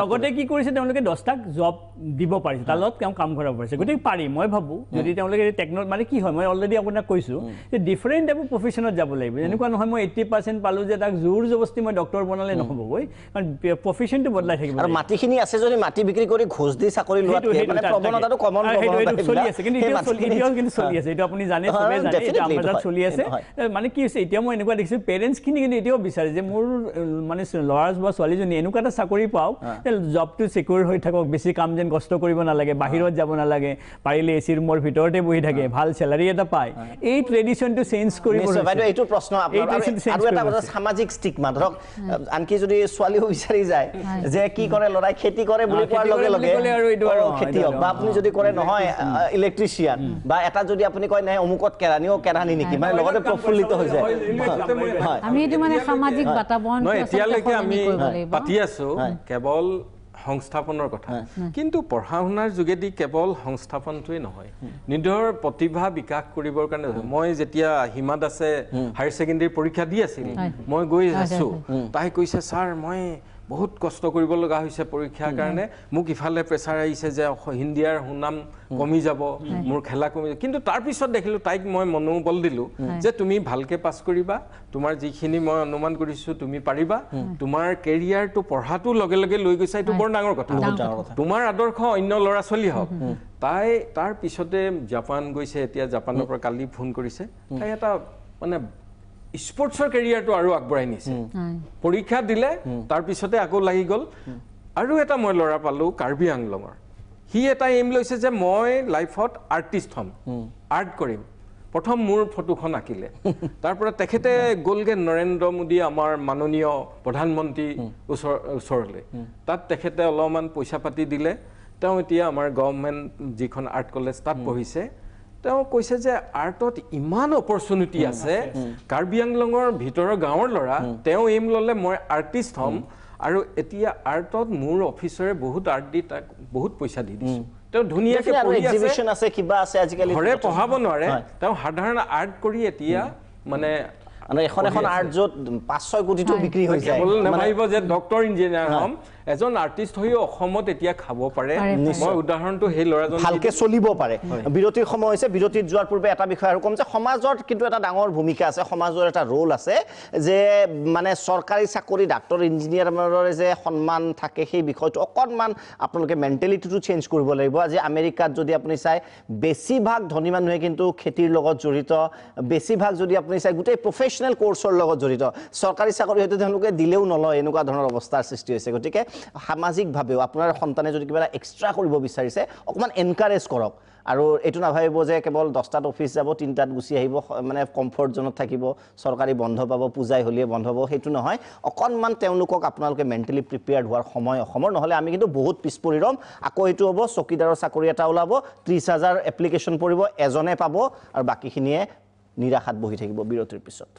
লগতে কি কৰিছে, তেওঁলোকে 10টাক জব দিব পাৰিছে, তাৰ লগত তেওঁ কাম কৰাব পাৰিছে। গতিকে পাৰি, মই ভাবোঁ যদি তেওঁলোকে টেকন'লজি, মানে কি হয়, মই অলৰেডি আপোনাক কৈছোঁ যে ডিফাৰেণ্ট টাইপৰ প্ৰফেশ্যনত যাব লাগিব। এনেকুৱা নহয় মই 80% পালোঁ যে তাক জোৰ জবস্তি মই ডক্টৰ বনালে নহ'বগৈ, কাৰণ প্ৰফেশ্যনটো বদলাই থাকিব। আৰু মাটিখিনি আছে যদি মাটি বিক্ৰী কৰি ঘোষ দি চাকৰি লোৱাটো প্ৰৱণতাটো কমন চলি আছে, কিন্তু এতিয়াও কিন্তু চলি আছে, এইটো আপুনি জানে, চবেই জানে, এইটো আমাৰ তাত চলি আছে। মানে কি হৈছে, এতিয়া মই এনেকুৱা দেখিছোঁ পেৰেণ্টছখিনি কিন্তু এতিয়াও বিচাৰে যে মোৰ মানে ল'ৰা বা ছোৱালীজনী এনেকুৱা এটা চাকৰি পাওক, জবটো ছিকিউৰ হৈ থাকক, বেছি কাম যেন কষ্ট কৰিব নালাগে, বাহিৰত যাব নালাগে, পাৰিলে AC ৰুমৰ ভিতৰতে বহি থাকে, ভাল চেলাৰী এটা পায়। এই ট্ৰেডিশ্যনটো চেঞ্জ কৰিব। এইটো প্ৰশ্ন আৰু এটা কথা, সামাজিক ষ্টিগমা। ধৰক আনকি যদি ছোৱালীও বিচাৰি যায় যে কি কৰে ল'ৰাই, খেতি কৰে বুলি কোৱাৰ লগে লগে খেতিয়ক, বা আপুনি যদি কৰে নহয় ইলেক্ট্ৰিচিয়ান, বা এটা যদি আপুনি কয় নাই অমুকত কেৰাণী নেকি, মানে লগতে প্ৰফুল্লিত হৈ যায়। আমি এইটো মানে সামাজিক বাতাবৰণ এতিয়ালৈকে আমি পাতি আছোঁ, কেৱল সংস্থাপনৰ কথা কিন্তু পঢ়া শুনাৰ যোগেদি কেৱল সংস্থাপনটোৱে নহয় নিজৰ প্ৰতিভা বিকাশ কৰিবৰ কাৰণে মই যেতিয়া হিমা দাসে হায়াৰ ছেকেণ্ডেৰী পৰীক্ষা দি আছিল মই গৈ আছো তাই কৈছে ছাৰ মই বহুত কষ্ট কৰিব লগা হৈছে পৰীক্ষাৰ কাৰণে মোক ইফালে প্ৰেছাৰ আহিছে যে হিন্দীৰ সুনাম কমি যাব মোৰ খেলা কমি কিন্তু তাৰ পিছত দেখিলো তাইক মই মনোবল দিলো যে তুমি ভালকে পাছ কৰিবা তোমাৰ যিখিনি মই অনুমান কৰিছো তুমি পাৰিবা তোমাৰ কেৰিয়াৰটো পঢ়াটো লগে লগে লৈ গৈছা এইটো বৰ ডাঙৰ কথা তোমাৰ আদৰ্শ অন্য ল'ৰা ছোৱালী হওক তাই তাৰ পিছতে জাপান গৈছে এতিয়া জাপানৰ পৰা কালি ফোন কৰিছে তাই এটা মানে স্পৰ্টছৰ কেৰিয়াৰটো আৰু আগবঢ়াই নিছে পৰীক্ষা দিলে তাৰ পিছতে আকৌ লাগি গ'ল আৰু এটা মই ল'ৰা পালো কাৰ্বি আংলঙৰ সি এটা এইম লৈছে যে মই লাইফত আৰ্টিষ্ট হ'ম আৰ্ট কৰিম প্ৰথম মোৰ ফটোখন আঁকিলে তাৰ পৰা তেখেতে গ'লগে নৰেন্দ্ৰ মোদী আমাৰ মাননীয় প্ৰধানমন্ত্ৰী ওচৰলৈ তাত তেখেতে অলপমান পইচা পাতি দিলে তেওঁ এতিয়া আমাৰ গভৰ্ণমেণ্ট যিখন আৰ্ট কলেজ তাত পঢ়িছে তেওঁ কৈছে যে আৰ্টত ইমান অপৰচুনিটি আছে কাৰ্বি আংলঙৰ ভিতৰৰ গাঁৱৰ ল'ৰা তেওঁ এইম ল'লে মই আৰ্টিষ্ট হ'ম আৰু এতিয়া আৰ্টত মোৰ অফিচৰে বহুত আৰ্ট দি তাক বহুত পইচা দি দিছোঁ তেওঁ ধুনীয়াকৈ এক্সিবিশন আছে কিবা আছে আজিকালি ঘৰে পঢ়াব নোৱাৰে তেওঁ সাধাৰণ আৰ্ট কৰি এতিয়া মানে এখন আৰ্ট য'ত 5-6 কোটিটো বিক্ৰী হৈ যায় নাভাবিব যে ডক্টৰ ইঞ্জিনিয়াৰ হ'ম এজন আৰ্টিষ্ট হৈও অসমত এতিয়া খাব পাৰে মই উদাহৰণটো সেই ল'ৰাজন ভালকে চলিব পাৰে বিৰতিৰ সময় হৈছে বিৰতিত যোৱাৰ পূৰ্বে এটা বিষয় আৰু কম যে সমাজত কিন্তু এটা ডাঙৰ ভূমিকা আছে সমাজৰ এটা ৰোল আছে যে মানে চৰকাৰী চাকৰি ডাক্তৰ ইঞ্জিনিয়াৰৰ যে সন্মান থাকে সেই বিষয়টো অকণমান আপোনালোকে মেণ্টেলিটিটো চেঞ্জ কৰিব লাগিব আজি আমেৰিকাত যদি আপুনি চাই বেছিভাগ ধনী মানুহে কিন্তু খেতিৰ লগত জড়িত বেছিভাগ যদি আপুনি চাই গোটেই প্ৰফেচনেল কোৰ্চৰ লগত জড়িত চৰকাৰী চাকৰি হয়তো তেওঁলোকে দিলেও নলয় এনেকুৱা ধৰণৰ অৱস্থাৰ সৃষ্টি হৈছে গতিকে সামাজিকভাৱেও আপোনাৰ সন্তানে যদি কিবা এক্সট্ৰা কৰিব বিচাৰিছে অকণমান এনকাৰেজ কৰক আৰু এইটো নাভাবিব যে কেৱল 10টাত অফিচ যাব 3টাত গুচি আহিব মানে কমফৰ্ট জোনত থাকিব চৰকাৰী বন্ধ পাব পূজাই হ'লিয়ে বন্ধ পাব সেইটো নহয় অকণমান তেওঁলোকক আপোনালোকে মেণ্টেলি প্ৰিপেয়াৰ্ড হোৱাৰ সময় অসমৰ নহ'লে আমি কিন্তু বহুত পিছ পৰি ৰ'ম আকৌ এইটো হ'ব চকীদাৰৰ চাকৰি এটা ওলাব 30,000 এপ্লিকেশ্যন পৰিব এজনে পাব আৰু বাকীখিনিয়ে নিৰাশাত বহি থাকিব বিৰতিৰ পিছত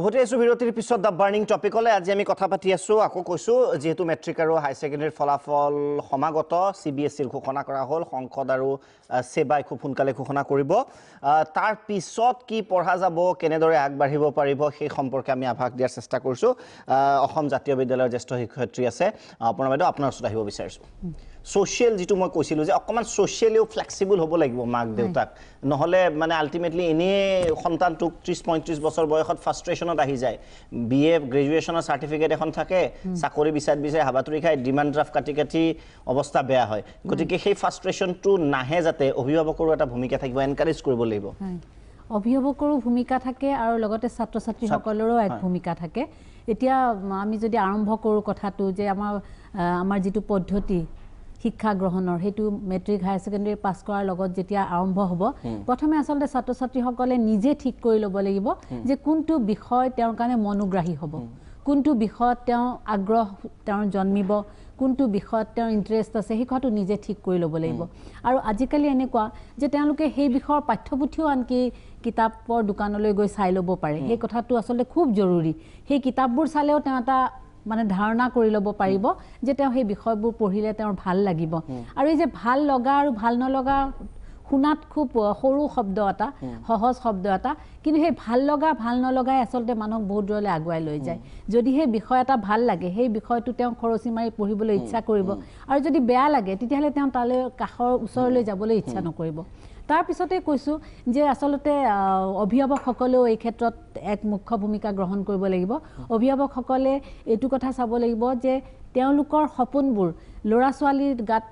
উভতি আছোঁ বিৰতিৰ পিছত দ্য বাৰ্ণিং টপিকলৈ আজি আমি কথা পাতি আছোঁ আকৌ কৈছোঁ যিহেতু মেট্ৰিক আৰু হাই ছেকেণ্ডেৰীৰ ফলাফল সমাগত CBSEৰ ঘোষণা কৰা হ'ল সংসদ আৰু সেবাই খুব সোনকালে ঘোষণা কৰিব তাৰ পিছত কি পঢ়া যাব কেনেদৰে আগবাঢ়িব পাৰিব সেই সম্পৰ্কে আমি আভাস দিয়াৰ চেষ্টা কৰিছোঁ অসম জাতীয় বিদ্যালয়ৰ জ্যেষ্ঠ শিক্ষয়িত্ৰী আছে আপোনাৰ বাইদেউ আপোনাৰ ওচৰত আহিব বিচাৰিছোঁ সোশ্যাল যেটো মই কৈছিলোঁ যে অকণমান সোশ্যালিও ফ্লেক্সিবল হ'ব লাগিব মাক দেউতাক নহ'লে মানে আল্টিমেটলি এনেই সন্তানটোক 30-35 বছৰ বয়সত ফ্ৰাষ্ট্ৰেশ্যনত আহি যায় BA গ্ৰেজুৱেশ্যনৰ চাৰ্টিফিকেট এখন থাকে চাকৰি বিচাৰি হাবাতুৰি খাই ডিমাণ্ড ড্ৰাফ্ট কাটি অৱস্থা বেয়া হয় গতিকে সেই ফ্ৰাষ্ট্ৰেশ্যনটো নাহে যাতে অভিভাৱকৰো এটা ভূমিকা থাকিব এনকাৰেজ কৰিব লাগিব অভিভাৱকৰো ভূমিকা থাকে আৰু লগতে ছাত্ৰ ছাত্ৰীসকলৰো এক ভূমিকা থাকে এতিয়া আমি যদি আৰম্ভ কৰোঁ কথাটো যে আমাৰ যিটো পদ্ধতি শিক্ষা গ্ৰহণৰ হেতু মেট্ৰিক হায়াৰ সেকেন্ডাৰী পাস কৰাৰ লগত যেতিয়া আৰম্ভ হ'ব প্ৰথমে আসলে ছাত্ৰ ছাত্ৰীসকলে নিজে ঠিক কৰি ল'ব লাগিব যে কোনটো বিষয় তেওঁৰ কাৰণে মনোগ্ৰাহী হ'ব কোনটো বিষয়ত তেওঁ আগ্ৰহ তেওঁৰ জন্মিব কোনটো বিষয়ত তেওঁৰ ইন্টাৰেষ্ট আছে সেই কথাটো নিজে ঠিক কৰি ল'ব লাগিব আৰু আজিকালি এনেকুৱা যে তেওঁলোকে সেই বিষয়ৰ পাঠ্যপুথিও আনকি কিতাপৰ দোকানলৈ গৈ চাই ল'ব পাৰে সেই কথাটো আসলে খুব জৰুৰী সেই কিতাপবোৰ চালেও তেওঁ এটা মানে ধাৰণা কৰি ল'ব পাৰিব যে তেওঁ সেই বিষয়বোৰ পঢ়িলে তেওঁৰ ভাল লাগিব আৰু এই যে ভাল লগা আৰু ভাল নলগা শুনাত খুব সৰু শব্দ এটা সহজ শব্দ এটা কিন্তু সেই ভাল লগা ভাল নলগাই আসলতে মানুহক বহুত দূৰলৈ আগুৱাই লৈ যায় যদি সেই বিষয় এটা ভাল লাগে সেই বিষয়টো তেওঁ খৰচি মাৰি পঢ়িবলৈ ইচ্ছা কৰিব আৰু যদি বেয়া লাগে তেতিয়াহ'লে তেওঁ তালৈ কাষৰ ওচৰলৈ যাবলৈ ইচ্ছা নকৰিব তাৰ পিছতে কৈছোঁ যে আসলতে অভিভাৱকসকলেও এই ক্ষেত্ৰত এক মুখ্য ভূমিকা গ্ৰহণ কৰিব লাগিব অভিভাৱকসকলে এইটো কথা চাব লাগিব যে তেওঁলোকৰ সপোনবোৰ ল'ৰা ছোৱালীৰ গাত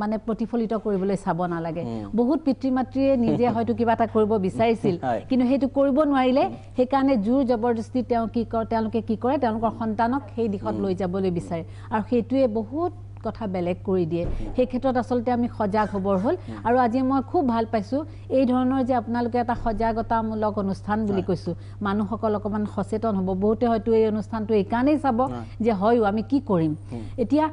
মানে প্ৰতিফলিত কৰিবলৈ চাব নালাগে বহুত পিতৃ মাতৃয়ে নিজে হয়তো কিবা এটা কৰিব বিচাৰিছিল কিন্তু সেইটো কৰিব নোৱাৰিলে সেইকাৰণে জোৰ জবৰদস্তি তেওঁলোকে কি কৰে তেওঁলোকৰ সন্তানক সেই দিশত লৈ যাবলৈ বিচাৰে আৰু সেইটোৱে বহুত কথা বেলেগ কৰি দিয়ে সেই ক্ষেত্ৰত আচলতে আমি সজাগ হ'বৰ হ'ল আৰু আজি মই খুব ভাল পাইছোঁ এই ধৰণৰ যে আপোনালোকে এটা সজাগতামূলক অনুষ্ঠান বুলি কৈছোঁ মানুহসকল অকণমান সচেতন হ'ব বহুতে হয়তো এই অনুষ্ঠানটো এইকাৰণেই চাব যে হয়ো আমি কি কৰিম এতিয়া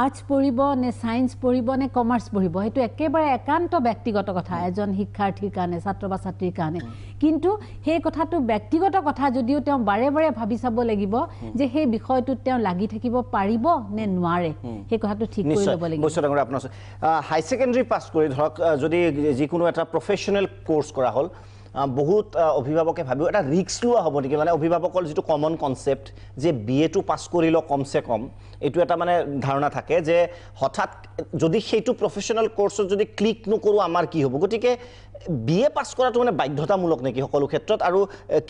আৰ্টছ পঢ়িব নে সায়েন্স পঢ়িব নে কমাৰ্চ পঢ়িব সেইটো একেবাৰে একান্ত ব্যক্তিগত কথা এজন শিক্ষাৰ্থীৰ কাৰণে ছাত্ৰ বা ছাত্ৰীৰ কাৰণে কিন্তু সেই কথাটো ব্যক্তিগত কথা যদিও তেওঁ বাৰে বাৰে ভাবি চাব লাগিব যে সেই বিষয়টোত তেওঁ লাগি থাকিব পাৰিব নে নোৱাৰে সেই কথাটো ঠিক কৰি ল'ব লাগিব আপোনাৰ হাই ছেকেণ্ডাৰী পাছ কৰি ধৰক যদি যিকোনো এটা প্ৰফেশ্যনেল কোৰ্চ কৰা হ'ল বহুত অভিভাৱকে ভাবিও এটা ৰিস্ক লোৱা হ'ব নেকি মানে অভিভাৱকৰ যিটো কমন কনচেপ্ট যে বিএটো পাছ কৰিলেও কমচে কম এইটো এটা মানে ধাৰণা থাকে যে হঠাৎ যদি সেইটো প্ৰফেশ্যনেল কোৰ্চত যদি ক্লিক নকৰোঁ আমাৰ কি হ'ব গতিকে বিএ পাছ কৰাটো মানে বাধ্যতামূলক নেকি সকলো ক্ষেত্ৰত আৰু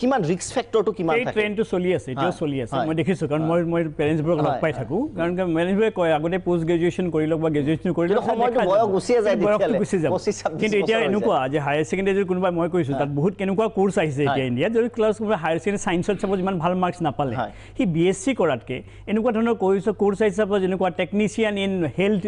কিমান ৰিস্ক ফেক্টৰটো কিমান থাকে এই ট্ৰেণ্ডটো চলি আছে এতিয়াও চলি আছে মই দেখিছোঁ কাৰণ মই পেৰেণ্টছবোৰক লগ পাই থাকোঁ কাৰণ পেৰেণ্টছবোৰে কয় আগতে পোষ্ট গ্ৰেজুৱেশ্যন কৰি লওক বা গ্ৰেজুৱেশ্যন কৰি লওক কিন্তু এতিয়া এনেকুৱা যে হায়াৰ ছেকেণ্ডেৰী কোনোবাই মই কৈছোঁ তাত বহুত কেনেকুৱা কোৰ্চ আহিছে এতিয়া ইণ্ডিয়াত যদি ক্লাছ কোনোবা হায়াৰ ছেকেণ্ডেৰী ছায়েন্সত চাপ'জ ইমান ভাল মাৰ্কছ নাপালে সি BSc কৰাতকৈ এনেকুৱা ধৰণৰ কোৰ্চ আহিছে চাপ'জ যেনেকুৱা technician in health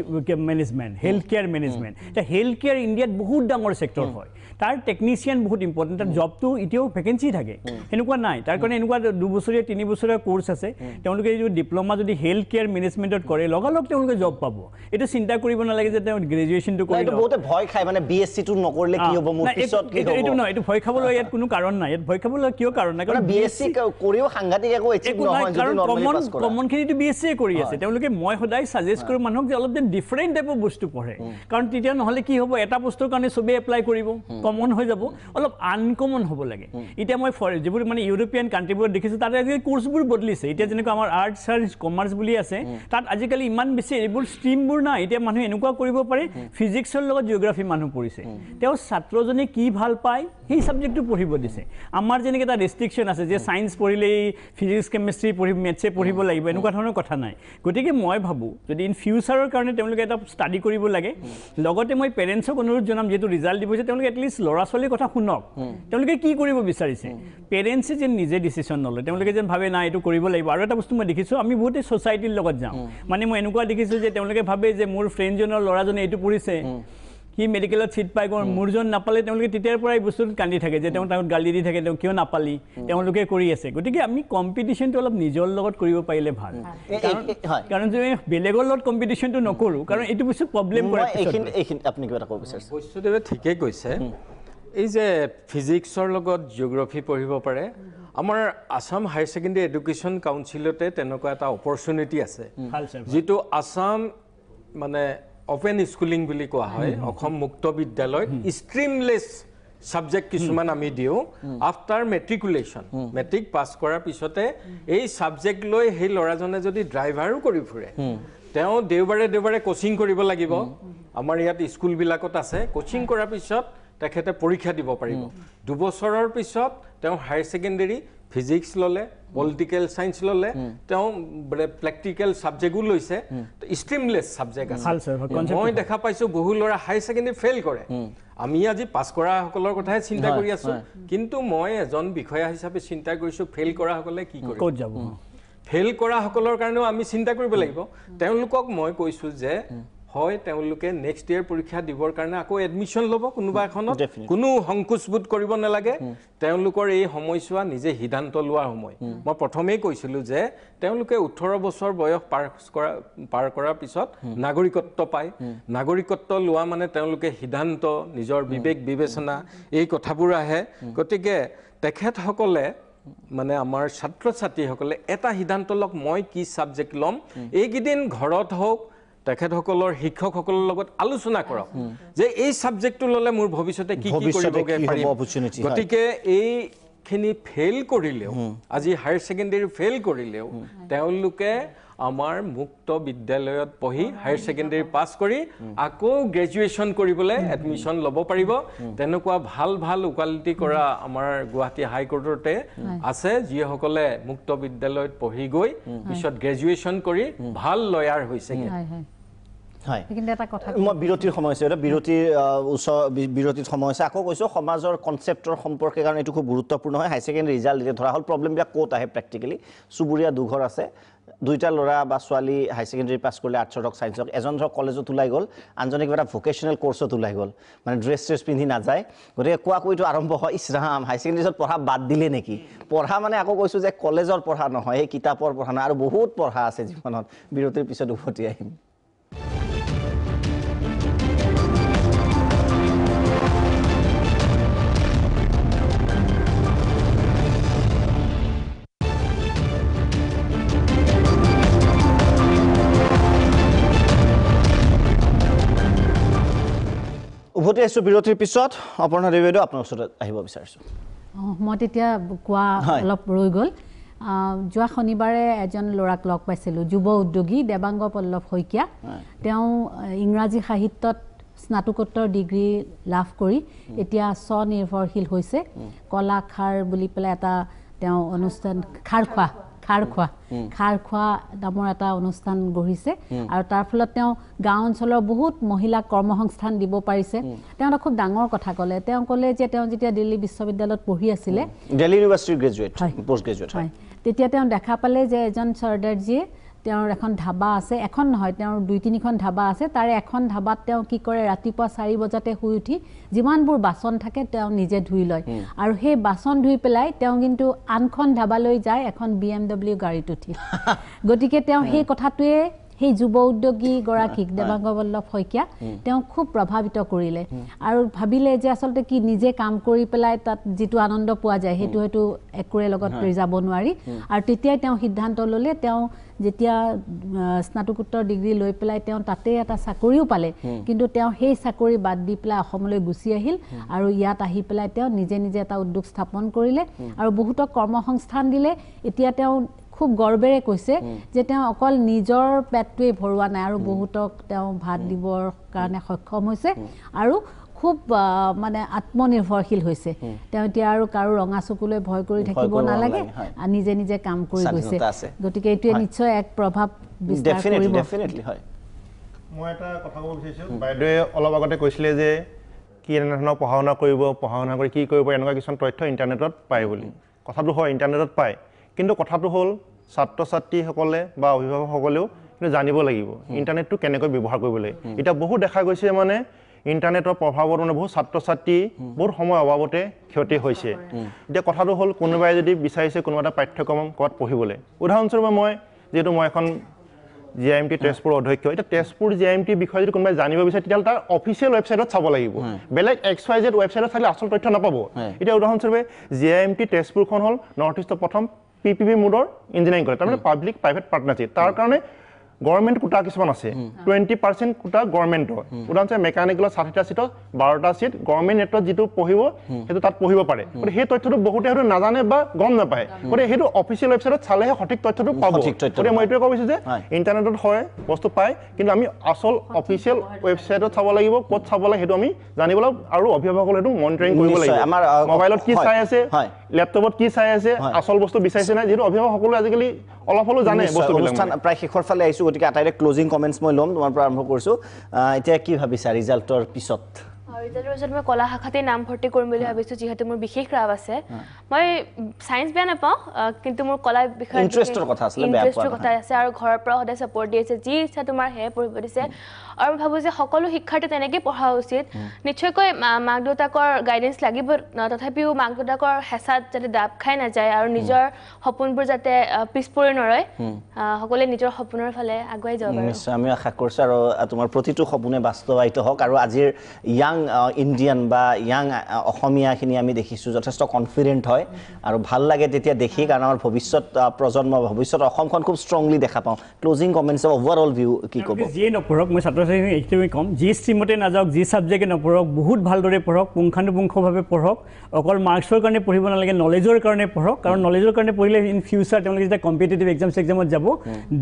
management health care management এতিয়া হেল্থ কেয়াৰ ইণ্ডিয়াত বহুত ডাঙৰ ছেক্টৰ হয় তাৰ টেকনিচিয়ান বহুত ইম্পৰ্টেণ্ট তাৰ জবটো এতিয়াও ভেকেঞ্চি থাকে সেনেকুৱা নাই তাৰ কাৰণে এনেকুৱা 2 বছৰীয়া 3 বছৰীয়া কোৰ্চ আছে তেওঁলোকে যদি ডিপ্ল'মা যদি হেল্থ কেয়াৰ মেনেজমেণ্টত কৰে লগালগ তেওঁলোকে জব পাব এইটো চিন্তা কৰিব নালাগে যে তেওঁ গ্ৰেজুৱেশ্যনটো কৰি বহুতে ভয় খায় মানে BScটো নকৰিলে কি হ'ব মোৰ পিছত কি হ'ব এইটো নহয় এইটো ভয় খাবলৈ ইয়াত কোনো কাৰণ নাই ইয়াত ভয় খাবলৈ কিয় কাৰণ নাই কাৰণ BSc কৰিও সাংঘাতিক একো এচিভ নহয় যদি নৰ্মেলি পাছ কৰে কমনখিনিটো BSc কৰি আছে তেওঁলোকে মই সদায় সাজেষ্ট কৰোঁ মানুহক যে অলপ যেন ডিফাৰেণ্ট টাইপৰ বস্তু পঢ়ে কাৰণ তেতিয়া নহ'লে কি হ'ব এটা বস্তুৰ কাৰণে চবেই এপ্লাই কৰিব কমন হৈ যাব অলপ আনকমন হ'ব লাগে এতিয়া মই যিবোৰ মানে ইউৰোপিয়ান কাণ্ট্ৰিবোৰত দেখিছোঁ তাত আজিকালি কোৰ্চবোৰ বদলিছে এতিয়া যেনেকুৱা আমাৰ আৰ্টছ চায়েন্স কমাৰ্চ বুলি আছে তাত আজিকালি ইমান বেছি এইবোৰ ষ্ট্ৰীমবোৰ নাই এতিয়া মানুহে এনেকুৱা কৰিব পাৰে ফিজিক্সৰ লগত জিঅ'গ্ৰাফি মানুহ পঢ়িছে তেওঁ ছাত্ৰজনে কি ভাল পায় সেই ছাবজেক্টটো পঢ়িব দিছে আমাৰ যেনেকৈ এটা ৰেষ্ট্ৰিকশ্যন আছে যে ছায়েন্স পঢ়িলেই ফিজিক্স কেমেষ্ট্ৰি পঢ়িব মেথছে পঢ়িব লাগিব এনেকুৱা ধৰণৰ কথা নাই গতিকে মই ভাবোঁ যদি ইন ফিউচাৰৰ কাৰণে তেওঁলোকে এটা ষ্টাডি কৰিব লাগে লগতে মই পেৰেণ্টছক অনুৰোধ জনাম যিহেতু ৰিজাল্ট দিব যে তেওঁলোকে এটলিষ্ট ল'ৰা ছোৱালীৰ কথা শুনক তেওঁলোকে কি কৰিব বিচাৰিছে পেৰেণ্টছে যেন নিজে ডিচিশ্যন নলয় তেওঁলোকে যেন ভাবে নাই এইটো কৰিব লাগিব আৰু এটা বস্তু মই দেখিছোঁ আমি বহুতে ছ'চাইটিৰ লগত যাওঁ মানে মই এনেকুৱা দেখিছোঁ যে তেওঁলোকে ভাবে যে মোৰ ফ্ৰেণ্ডজনৰ ল'ৰাজনে এইটো পঢ়িছে সি মেডিকেলত ছিট পাই গ'ল মোৰজন নাপালে তেওঁলোকে তেতিয়াৰ পৰাই বস্তুটো কান্দি থাকে যে তেওঁ তাক গালি দি থাকে তেওঁ কিয় নাপালি তেওঁলোকে কৰি আছে গতিকে আমি কম্পিটিশ্যনটো অলপ নিজৰ লগত কৰিব পাৰিলে ভাল কাৰণ যদি বেলেগৰ লগত কম্পিটিশ্যনটো নকৰোঁ কাৰণ এইটো বস্তু প্ৰব্লেম কৰে আপুনি কিবা এটা ক'ব বিচাৰিছে বৈশ্যদেৱে ঠিকেই কৈছে এই যে ফিজিক্সৰ লগত জিঅ'গ্ৰাফি পঢ়িব পাৰে আমাৰ আসাম হায়াৰ ছেকেণ্ডেৰী এডুকেশ্যন কাউন্সিলতে তেনেকুৱা এটা অপৰচুনিটি আছে যিটো আসাম মানে অপেন স্কুলিং বুলি কোৱা হয় অসম মুক্ত বিদ্যালয়ত ষ্ট্ৰীমলেছ সাবজেক্ট কিছুমান আমি দিওঁ আফটাৰ মেট্ৰিকুলেশ্যন মেট্ৰিক পাছ কৰাৰ পিছতে এই সাবজেক্ট লৈ সেই ল'ৰাজনে যদি ড্ৰাইভাৰো কৰি ফুৰে তেওঁ দেওবাৰে কোচিং কৰিব লাগিব আমাৰ ইয়াত স্কুলবিলাকত আছে কোচিং কৰাৰ পিছত তেখেতে পৰীক্ষা দিব পাৰিব 2 বছৰৰ পিছত তেওঁ হায়াৰ ছেকেণ্ডেৰী ফিজিক্স ল'লে পলিটিকেল সায়েন্স ল'লে তেওঁ প্ৰেক্টিকেল সাবজেক্টও লৈছে ষ্ট্ৰীমলেছ সাবজেক্ট আছে মই দেখা পাইছোঁ বহু ল'ৰা হায়াৰ ছেকেণ্ডেৰী ফেইল কৰে আমি আজি পাছ কৰাসকলৰ কথাই চিন্তা কৰি আছোঁ কিন্তু মই এজন বিষয়া হিচাপে চিন্তা কৰিছোঁ ফেইল কৰাসকলে কি কৰিব ক'ত যাব ফেইল কৰাসকলৰ কাৰণেও আমি চিন্তা কৰিব লাগিব তেওঁলোকক মই কৈছোঁ যে হয় তেওঁলোকে নেক্সট ইয়াৰ পৰীক্ষা দিবৰ কাৰণে আকৌ এডমিশ্যন ল'ব কোনোবা এখনত কোনো সংকোচবোধ কৰিব নালাগে তেওঁলোকৰ এই সময়ছোৱা নিজে সিদ্ধান্ত লোৱাৰ সময় মই প্ৰথমেই কৈছিলোঁ যে তেওঁলোকে 18 বছৰ বয়স পাৰ কৰাৰ পিছত নাগৰিকত্ব পায় নাগৰিকত্ব লোৱা মানে তেওঁলোকে সিদ্ধান্ত নিজৰ বিবেক বিবেচনা এই কথাবোৰ আহে গতিকে তেখেতসকলে মানে আমাৰ ছাত্ৰ ছাত্ৰীসকলে এটা সিদ্ধান্ত লওক মই কি ছাবজেক্ট ল'ম এইকেইদিন ঘৰত হওক তেখেতসকলৰ শিক্ষকসকলৰ লগত আলোচনা কৰক যে এই সাবজেক্টটো ল'লে মোৰ ভৱিষ্যতে কি কৰিবগে পাৰিম গতিকে এইখিনি ফেইল কৰিলেও আজি হায়াৰ ছেকেণ্ডেৰী ফেইল কৰিলেও তেওঁলোকে আমাৰ মুক্ত বিদ্যালয়ত পঢ়ি হায়াৰ ছেকেণ্ডেৰী পাছ কৰি আকৌ গ্ৰেজুৱেশ্যন কৰিবলৈ এডমিশ্যন ল'ব পাৰিব তেনেকুৱা ভাল উকালতি কৰা আমাৰ গুৱাহাটী হাইকোৰ্টতে আছে যিসকলে মুক্ত বিদ্যালয়ত পঢ়ি গৈ পিছত গ্ৰেজুৱেশ্যন কৰি ভাল লয়াৰ হৈছেগে কিন্তু এটা কথা মই বিৰতিৰ সময় হৈছে এটা বিৰতিৰ সময় হৈছে আকৌ কৈছোঁ সমাজৰ কনচেপ্টৰ সম্পৰ্কে কাৰণ এইটো খুব গুৰুত্বপূৰ্ণ হয় হাই ছেকেণ্ডেৰী ৰিজাল্ট এতিয়া ধৰা হ'ল প্ৰব্লেমবিলাক ক'ত আহে প্ৰেক্টিকেলি চুবুৰীয়া দুঘৰ আছে দুইটা ল'ৰা বা ছোৱালী হাই ছেকেণ্ডেৰী পাছ কৰিলে আৰ্টছৰ হওক ছায়েন্সৰ এজন ধৰক কলেজত ওলাই গ'ল আনজনে কিবা এটা ভকেশ্যনেল কৰ্চত ওলাই গ'ল মানে ড্ৰেছ পিন্ধি নাযায় গতিকে কোৱাকৈটো আৰম্ভ হয় ইছৰাম হাই ছেকেণ্ডেৰীত পঢ়া বাদ দিলে নেকি পঢ়া মানে আকৌ কৈছোঁ যে কলেজৰ পঢ়া নহয় এই কিতাপৰ পঢ়া নহয় আৰু বহুত পঢ়া আছে জীৱনত বিৰতিৰ পিছত উভতি আহিম উভতি আহিছোঁ বিৰতিৰ পিছত অপৰ্ণা দেৱী বাইদেউ আপোনাৰ ওচৰত আহিব বিচাৰিছোঁ মই তেতিয়া কোৱা অলপ ৰৈ গ'ল যোৱা শনিবাৰে এজন ল'ৰাক লগ পাইছিলোঁ যুৱ উদ্যোগী দেৱাংগ পল্লৱ শইকীয়া তেওঁ ইংৰাজী সাহিত্যত স্নাতকোত্তৰ ডিগ্ৰী লাভ কৰি এতিয়া স্বনিৰ্ভৰশীল হৈছে কলাখাৰ বুলি পেলাই এটা তেওঁ অনুষ্ঠান খাৰখোৱা নামৰ এটা অনুষ্ঠান গঢ়িছে আৰু তাৰ ফলত তেওঁ গাঁও অঞ্চলৰ বহুত মহিলাক কৰ্মসংস্থান দিব পাৰিছে তেওঁ এটা খুব ডাঙৰ কথা ক'লে তেওঁ ক'লে যে তেওঁ যেতিয়া দিল্লী বিশ্ববিদ্যালয়ত পঢ়ি আছিলে দিল্লী ইউনিভাৰ্চিটিৰ গ্ৰেজুৱেট পোষ্ট গ্ৰেজুৱেট হয় তেতিয়া তেওঁ দেখা পালে যে এজন চৰ্দাৰজীয়ে তেওঁৰ এখন ধাবা আছে এখন নহয় তেওঁৰ 2-3খন ধাবা আছে তাৰে এখন ধাবাত তেওঁ কি কৰে ৰাতিপুৱা 4 বজাতে শুই উঠি যিমানবোৰ বাচন থাকে তেওঁ নিজে ধুই লয় আৰু সেই বাচন ধুই পেলাই তেওঁ কিন্তু আনখন ধাবালৈ যায় এখন BMW গাড়ীত উঠি গতিকে তেওঁ সেই কথাটোৱে সেই যুৱ উদ্যোগী গৰাকীক দেৱাংগ পল্লৱ শইকীয়া তেওঁ খুব প্ৰভাৱিত কৰিলে আৰু ভাবিলে যে আচলতে কি নিজে কাম কৰি পেলাই তাত যিটো আনন্দ পোৱা যায় সেইটো হয়তো একোৰে লগত লৈ যাব নোৱাৰি আৰু তেতিয়াই তেওঁ সিদ্ধান্ত ল'লে তেওঁ যেতিয়া স্নাতকোত্তৰ ডিগ্ৰী লৈ পেলাই তেওঁ তাতে এটা চাকৰিও পালে কিন্তু তেওঁ সেই চাকৰি বাদ দি পেলাই অসমলৈ গুচি আহিল আৰু ইয়াত আহি পেলাই তেওঁ নিজে এটা উদ্যোগ স্থাপন কৰিলে আৰু বহুতক কৰ্মসংস্থান দিলে এতিয়া তেওঁ খুব গৰ্বেৰে কৈছে যে তেওঁ অকল নিজৰ পেটটোৱে ভৰোৱা নাই আৰু বহুতক তেওঁ ভাত দিবৰ কাৰণে সক্ষম হৈছে আৰু খুব মানে আত্মনিৰ্ভৰশীল হৈছে তেওঁ এতিয়া আৰু কাৰো ৰঙা চকুলৈ ভয় কৰি থাকিব নালাগে নিজে কাম কৰি গৈছে গতিকে এইটোৱে নিশ্চয় এক প্ৰভাৱ বিস্তাৰ কৰিব ডেফিনেটলি হয় মই এটা কথা ক'ব বিচাৰিছোঁ বাইদেৱে অলপ আগতে কৈছিলে যে কি এনেধৰণৰ পঢ়া শুনা কৰি কি কৰিব এনেকুৱা কিছুমান তথ্য ইণ্টাৰনেটত পায় বুলি কথাটো হয় ইণ্টাৰনেটত পায় কিন্তু কথাটো হ'ল ছাত্ৰ ছাত্ৰীসকলে বা অভিভাৱকসকলেও কিন্তু জানিব লাগিব ইণ্টাৰনেটটো কেনেকৈ ব্যৱহাৰ কৰিব লাগে এতিয়া বহুত দেখা গৈছে মানে ইণ্টাৰনেটৰ প্ৰভাৱত মানে বহুত ছাত্ৰ ছাত্ৰী বহুত সময় অভাৱতে ক্ষতি হৈছে এতিয়া কথাটো হ'ল কোনোবাই যদি বিচাৰিছে কোনোবা এটা পাঠ্যক্ৰম ক'ৰবাত পঢ়িবলৈ উদাহৰণস্বৰূপে মই যিহেতু মই এখন JIMT তেজপুৰ অধ্যক্ষ এতিয়া তেজপুৰ JIMT বিষয়ে যদি কোনোবাই জানিব বিচাৰে তেতিয়াহ'লে তাৰ অফিচিয়েল ৱেবছাইটত চাব লাগিব বেলেগ XYZ ৱেবছাইটত চালে আচল তথ্য নাপাব এতিয়া উদাহৰণস্বৰূপে JIMT তেজপুৰখন হ'ল নৰ্থ ইষ্টৰ প্ৰথম PPP মোডৰ ইঞ্জিনিয়াৰিং কলেজ তাৰমানে পাব্লিক প্ৰাইভেট পাৰ্টনাৰশ্বিপ তাৰ কাৰণে গভৰ্ণমেণ্ট কোটা কিছুমান আছে 20% কোটা গভৰ্ণমেণ্টৰ উদাহৰণস্বৰূপে মেকানিকেলৰ 60টা চিটত 12টা চিট গভৰ্ণমেণ্ট নেটত যিটো পঢ়িব সেইটো তাত পঢ়িব পাৰে গতিকে সেই তথ্যটো বহুতে হয়তো নাজানে বা গম নাপায় গতিকে সেইটো অফিচিয়েল ৱেবছাইটত চালেহে সঠিক তথ্যটো পাব গতিকে মই এইটোৱে ক'ব বিচাৰিছোঁ যে ইণ্টাৰনেটত হয় বস্তু পায় কিন্তু আমি আচল অফিচিয়েল ৱেবছাইটত চাব লাগিব ক'ত চাব লাগে সেইটো আমি জানিব লাগিব আৰু অভিভাৱকসকলে সেইটো মনিটৰিং কৰিব লাগিব আমাৰ মোবাইলত কি চাই আছে লেপটপত কি চাই আছে আচল বস্তু বিচাৰিছে নাই যিহেতু অভিভাৱকসকলে আজিকালি অলপ হ'লেও জানে বস্তুবিলাক অনুষ্ঠান প্ৰায় শেষৰ ফালে আহিছোঁ গতিকে আটাইৰে ক্লোজিং কমেণ্টছ মই ল'ম তোমাৰ পৰা আৰম্ভ কৰিছোঁ এতিয়া কি ভাবিছা ৰিজাল্টৰ পিছত ৰিজাল্টৰ পিছত মই কলা শাখাতে নাম ভৰ্তি কৰিম বুলি ভাবিছোঁ যিহেতু মোৰ বিশেষ ৰাপ আছে মই ছায়েন্স বেয়া নাপাওঁ কিন্তু মোৰ কলা বিষয়ে ইণ্টাৰেষ্টৰ কথা আছে আৰু ঘৰৰ পৰা সদায় ছাপোৰ্ট দি আছে যি ইচ্ছা তোমাৰ সেয়ে পঢ়িব দিছে আৰু মই ভাবোঁ যে সকলো শিক্ষাৰ্থী তেনেকৈ পঢ়া উচিত নিশ্চয়কৈ মাক দেউতাকৰ গাইডেঞ্চ লাগিব তথাপিও মাক দেউতাকৰ হেঁচাত যাতে দাব খাই নাযায় আৰু নিজৰ সপোনবোৰ যাতে পিছ পৰি নৰয় সকলোৱে নিজৰ সপোনৰ ফালে আগুৱাই যাব পাৰে নিশ্চয় আমি আশা কৰিছোঁ আৰু তোমাৰ প্ৰতিটো সপোনে বাস্তৱায়িত হওক আৰু আজিৰ ইয়াং ইণ্ডিয়ান বা ইয়াং অসমীয়াখিনি আমি দেখিছোঁ যথেষ্ট কনফিডেণ্ট হয় আৰু ভাল লাগে তেতিয়া দেখি কাৰণ আমাৰ ভৱিষ্যত প্ৰজন্ম ভৱিষ্যত অসমখন খুব ষ্ট্ৰংলি দেখা পাওঁ ক্লোজিং কমেণ্টছ অভাৰঅল ভিউ কি ক'ব যিয়ে নপঢ়ক মই ছাত্ৰ ছাত্ৰীক এইটোৱে ক'ম যি ষ্ট্ৰীমতে নাযাওক যি ছাবজেক্টে নপঢ়ক বহুত ভালদৰে পঢ়ক পুংখানুপুংখভাৱে পঢ়ক অকল মাৰ্কছৰ কাৰণে পঢ়িব নালাগে নলেজৰ কাৰণে পঢ়ক কাৰণ নলেজৰ কাৰণে পঢ়িলে ইন ফিউচাৰ তেওঁলোকে যেতিয়া কম্পিটিটিভ এক্সামত যাব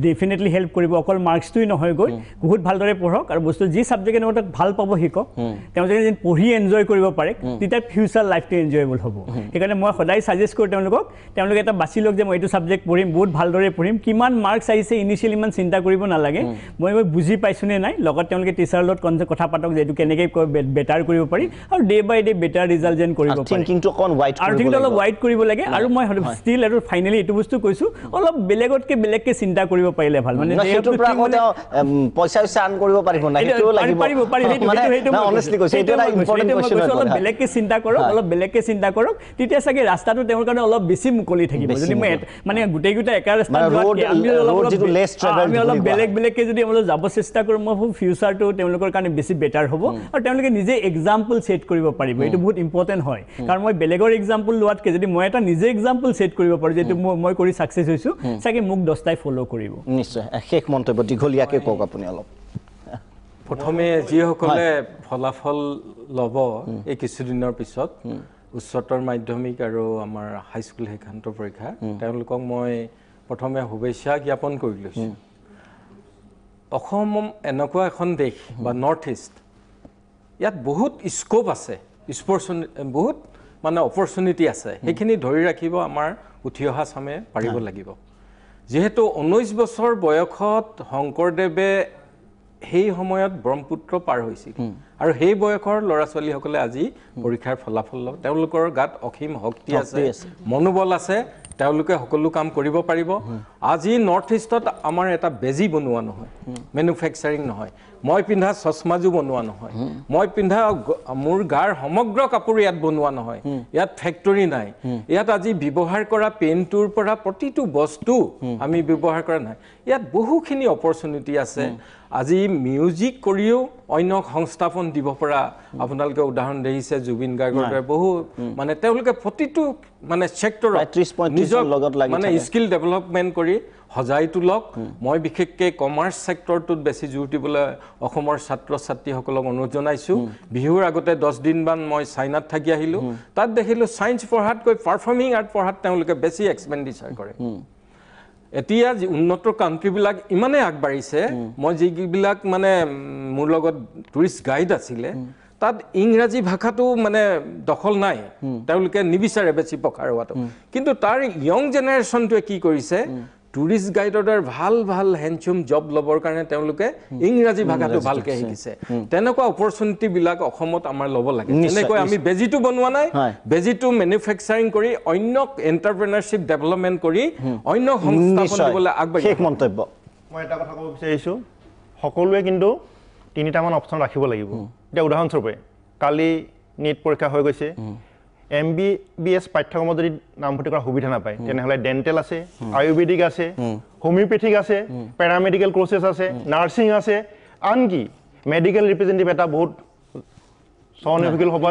ডেফিনেটলি হেল্প কৰিব অকল মাৰ্কছটোৱে নহয় গৈ বহুত ভালদৰে পঢ়ক আৰু বস্তু যি ছাবজেক্টে নপঢ়ক ভাল পাব শিকক তেওঁ যদি পঢ়ি এনজয় কৰিব পাৰে তেতিয়া ফিউচাৰ লাইফটো এনজয়েবল হ'ব সেইকাৰণে মই সদায় ছাজেষ্ট কৰোঁ তেওঁলোকে এটা বাছি লওক যে মই এইটো ছাবজেক্ট পঢ়িম বহুত ভালদৰে পঢ়িম কিমান মাৰ্কছ আহিছে ইনিচিয়েলি ইমান চিন্তা কৰিব নালাগে মই বুজি পাইছোঁ নে নাই লগত তেওঁলোকে টিচাৰৰ লগত কথা পাতক যে এইটো কেনেকৈ বেটাৰ কৰিব পাৰি আৰু ডে বাই ডে বেটাৰ ৰিজাল্ট যেন কৰিব পাৰি থিংকিংটো অকণ ৱাইড আৰু থিংকিংটো অলপ ৱাইড কৰিব লাগে আৰু মই ষ্টিল আৰু ফাইনেলি এইটো বস্তু কৈছোঁ অলপ বেলেগকে চিন্তা কৰিব পাৰিলে ভাল মানে সেইটোৰ পৰা আকৌ তেওঁ পইচা আৰ্ণ কৰিব পাৰিব না সেইটো লাগিব অলপ বেলেগকে চিন্তা কৰক তেতিয়া চাগে ৰাস্তাটো তেওঁৰ কাৰণে অলপ বেছি মুকলি থাকিব যদি মই মানে গোটেইকেইটা একা ৰাস্তাত আমি অলপ বেলেগকে যদি আমি যাব চেষ্টা কৰোঁ মই ভাবোঁ ফিউচাৰটো তেওঁলোকৰ কাৰণে বেছি বেটাৰ হ'ব আৰু তেওঁলোকে নিজে এক্সাম্পল ছেট কৰিব পাৰিব এইটো বহুত ইম্পৰ্টেণ্ট হয় কাৰণ মই বেলেগৰ এক্সাম্পল লোৱাতকৈ যদি মই এটা নিজে এক্সাম্পল ছেট কৰিব পাৰোঁ যিটো মই কৰি ছাকচেছ হৈছোঁ চাগে মোক 10টাই ফ'ল' কৰিব নিশ্চয় শেষ মন্তব্য দীঘলীয়াকৈ কওক আপুনি অলপ প্ৰথমে যিসকলে ফলাফল ল'ব এই কিছুদিনৰ পিছত উচ্চতৰ মাধ্যমিক আৰু আমাৰ হাইস্কুল শিক্ষান্ত পৰীক্ষা তেওঁলোকক মই প্ৰথমে শুভেচ্ছা জ্ঞাপন কৰি লৈছোঁ অসম এনেকুৱা এখন দেশ বা নৰ্থ ইষ্ট ইয়াত বহুত স্কোপ আছে বহুত মানে অপৰচুনিটি আছে সেইখিনি ধৰি ৰাখিব আমাৰ উঠি অহা চামে পাৰিব লাগিব যিহেতু 19 বছৰ বয়সত শংকৰদেৱে সেই সময়ত ব্ৰহ্মপুত্ৰ পাৰ হৈছিল আৰু সেই বয়সৰ ল'ৰা ছোৱালীসকলে আজি পৰীক্ষাৰ ফলাফল ল'ব তেওঁলোকৰ গাত অসীম শক্তি আছে মনোবল আছে তেওঁলোকে সকলো কাম কৰিব পাৰিব আজি নৰ্থ ইষ্টত আমাৰ এটা বেজী বনোৱা নহয় মেনুফেকচাৰিং নহয় মই পিন্ধা চশমাজো বনোৱা নহয় মই পিন্ধা মোৰ গাৰ সমগ্ৰ কাপোৰ ইয়াত বনোৱা নহয় ইয়াত ফেক্টৰী নাই ইয়াত আজি ব্যৱহাৰ কৰা পেইণ্টৰ পৰা প্ৰতিটো বস্তু আমি ব্যৱহাৰ কৰা নাই ইয়াত বহুখিনি অপৰচুনিটি আছে আজি মিউজিক কৰিও অন্য সংস্থাপন দিব পৰা আপোনালোকে উদাহৰণ দেখিছে জুবিন গাৰ্গৰ দৰে বহু মানে তেওঁলোকে প্ৰতিটো মানে চেক্টৰত নিজৰ লগত মানে স্কিল ডেভেলপমেণ্ট কৰি সজাই তোলক মই বিশেষকৈ কমাৰ্চ চেক্টৰটোত বেছি জোৰ দিবলৈ অসমৰ ছাত্ৰ ছাত্ৰীসকলক অনুৰোধ জনাইছোঁ বিহুৰ আগতে 10 দিনমান মই চাইনাত থাকি আহিলোঁ তাত দেখিলোঁ ছায়েন্স পঢ়াতকৈ পাৰফৰ্মিং আৰ্ট পঢ়াত তেওঁলোকে বেছি এক্সপেণ্ডিচাৰ কৰে এতিয়া উন্নত কাণ্ট্ৰিবিলাক ইমানেই আগবাঢ়িছে মই যিবিলাক মানে মোৰ লগত টুৰিষ্ট গাইড আছিলে তাত ইংৰাজী ভাষাটো মানে দখল নাই তেওঁলোকে নিবিচাৰে বেছি প্ৰকাৰ হোৱাটো কিন্তু তাৰ য়ং জেনেৰেশ্যনটোৱে কি কৰিছে টুৰিষ্ট গাইডৰ ভাল ভাল হেণ্ডচুম জব ল'বৰ কাৰণে তেওঁলোকে ইংৰাজী ভাষাটো ভালকৈ শিকিছে তেনেকুৱা অপৰচুনিটিবিলাক অসমত আমাৰ ল'ব লাগে যেনেকৈ আমি বেজীটো বনোৱা নাই বেজীটো মেনুফেকচাৰিং কৰি অন্য এণ্টাৰপ্ৰেনাৰশ্বিপ ডেভেলপমেণ্ট কৰি অন্য সংস্থাপন দিবলৈ আগবাঢ়ি শেষ মন্তব্য মই এটা কথা ক'ব বিচাৰিছোঁ সকলোৱে কিন্তু 3টামান অপশ্যন ৰাখিব লাগিব এতিয়া উদাহৰণস্বৰূপে কালি নীট পৰীক্ষা হৈ গৈছে MBBS পাঠ্যক্ৰমত যদি নামভৰ্তি কৰাৰ সুবিধা নাপায় তেনেহ'লে ডেণ্টেল আছে আয়ুৰ্বেদিক আছে হোমিওপেথিক আছে পেৰামেডিকেল কোৰ্চেছ আছে নাৰ্ছিং আছে আনকি মেডিকেল ৰিপ্ৰেজেণ্টেটিভ এটা বহুত স্বনিৰ্ভৰশীল হ'ব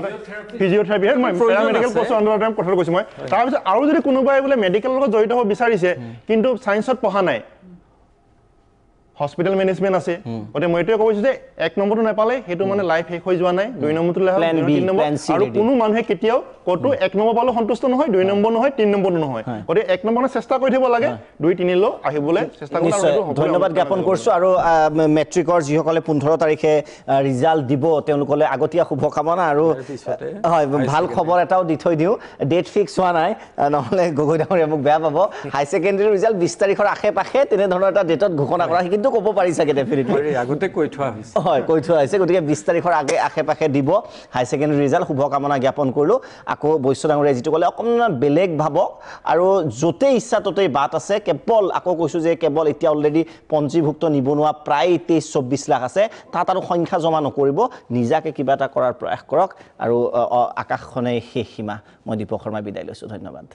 ফিজিঅ'থেৰাপি মই পেৰামেডিকেল কোৰ্চৰ আণ্ডাৰত কথাটো কৈছোঁ মই তাৰপিছত আৰু যদি কোনোবাই বোলে মেডিকেলৰ লগত জড়িত হ'ব বিচাৰিছে কিন্তু ছায়েন্সত পঢ়া নাই হস্পিটেল মেনেজমেণ্ট আছে গতিকে মই এইটোৱে কৈছোঁ যে 1 নম্বৰটো নাপালে সেইটো মানে লাইফ শেষ হৈ যোৱা নাই 2 নম্বৰটো লৈ 3 নম্বৰ আৰু কোনো মানুহে কেতিয়াও ক'তো 1 নম্বৰ পালেও সন্তুষ্ট নহয় 2 নম্বৰ নহয় 3 নম্বৰটো নহয় গতিকে 1 নম্বৰ চেষ্টা কৰি থাকিব লাগে 2 3 লৈ আহিবলৈ চেষ্টা কৰিব ধন্যবাদ জ্ঞাপন কৰিছোঁ আৰু মেট্ৰিকৰ যিসকলে 15 তাৰিখে ৰিজাল্ট দিব তেওঁলোকলৈ আগতীয়া শুভকামনা আৰু হয় ভাল খবৰ এটাও দি থৈ দিওঁ ডেট ফিক্স হোৱা নাই নহ'লে গগৈ ডাঙৰীয়া মোক বেয়া পাব হাই ছেকেণ্ডেৰী ৰিজাল্ট 20 তাৰিখৰ আশে পাশে তেনেধৰণৰ এটা ডেটত ঘোষণা কৰা কিন্তু ক'ব পাৰি চাগে ডেফিনেটলি আগতে কৈ থোৱা হৈছে হয় কৈ থোৱা হৈছে গতিকে 20 তাৰিখৰ আশে পাশে দিব হাই ছেকেণ্ডেৰী ৰিজাল্ট শুভকামনা জ্ঞাপন কৰিলোঁ আকৌ বৈশ্য ডাঙৰীয়া যিটো ক'লে অকণমান বেলেগ ভাবক আৰু য'তেই ইচ্ছা ত'তেই বাট আছে কেৱল আকৌ কৈছোঁ যে কেৱল এতিয়া অলৰেডি পঞ্জীভুক্ত নিবনুৱা প্ৰায় 23-24 লাখ আছে তাত আৰু সংখ্যা জমা নকৰিব নিজাকে কিবা এটা কৰাৰ প্ৰয়াস কৰক আৰু আকাশখনেই শেষ সীমা মই দীপক শৰ্মা বিদায় লৈছোঁ ধন্যবাদ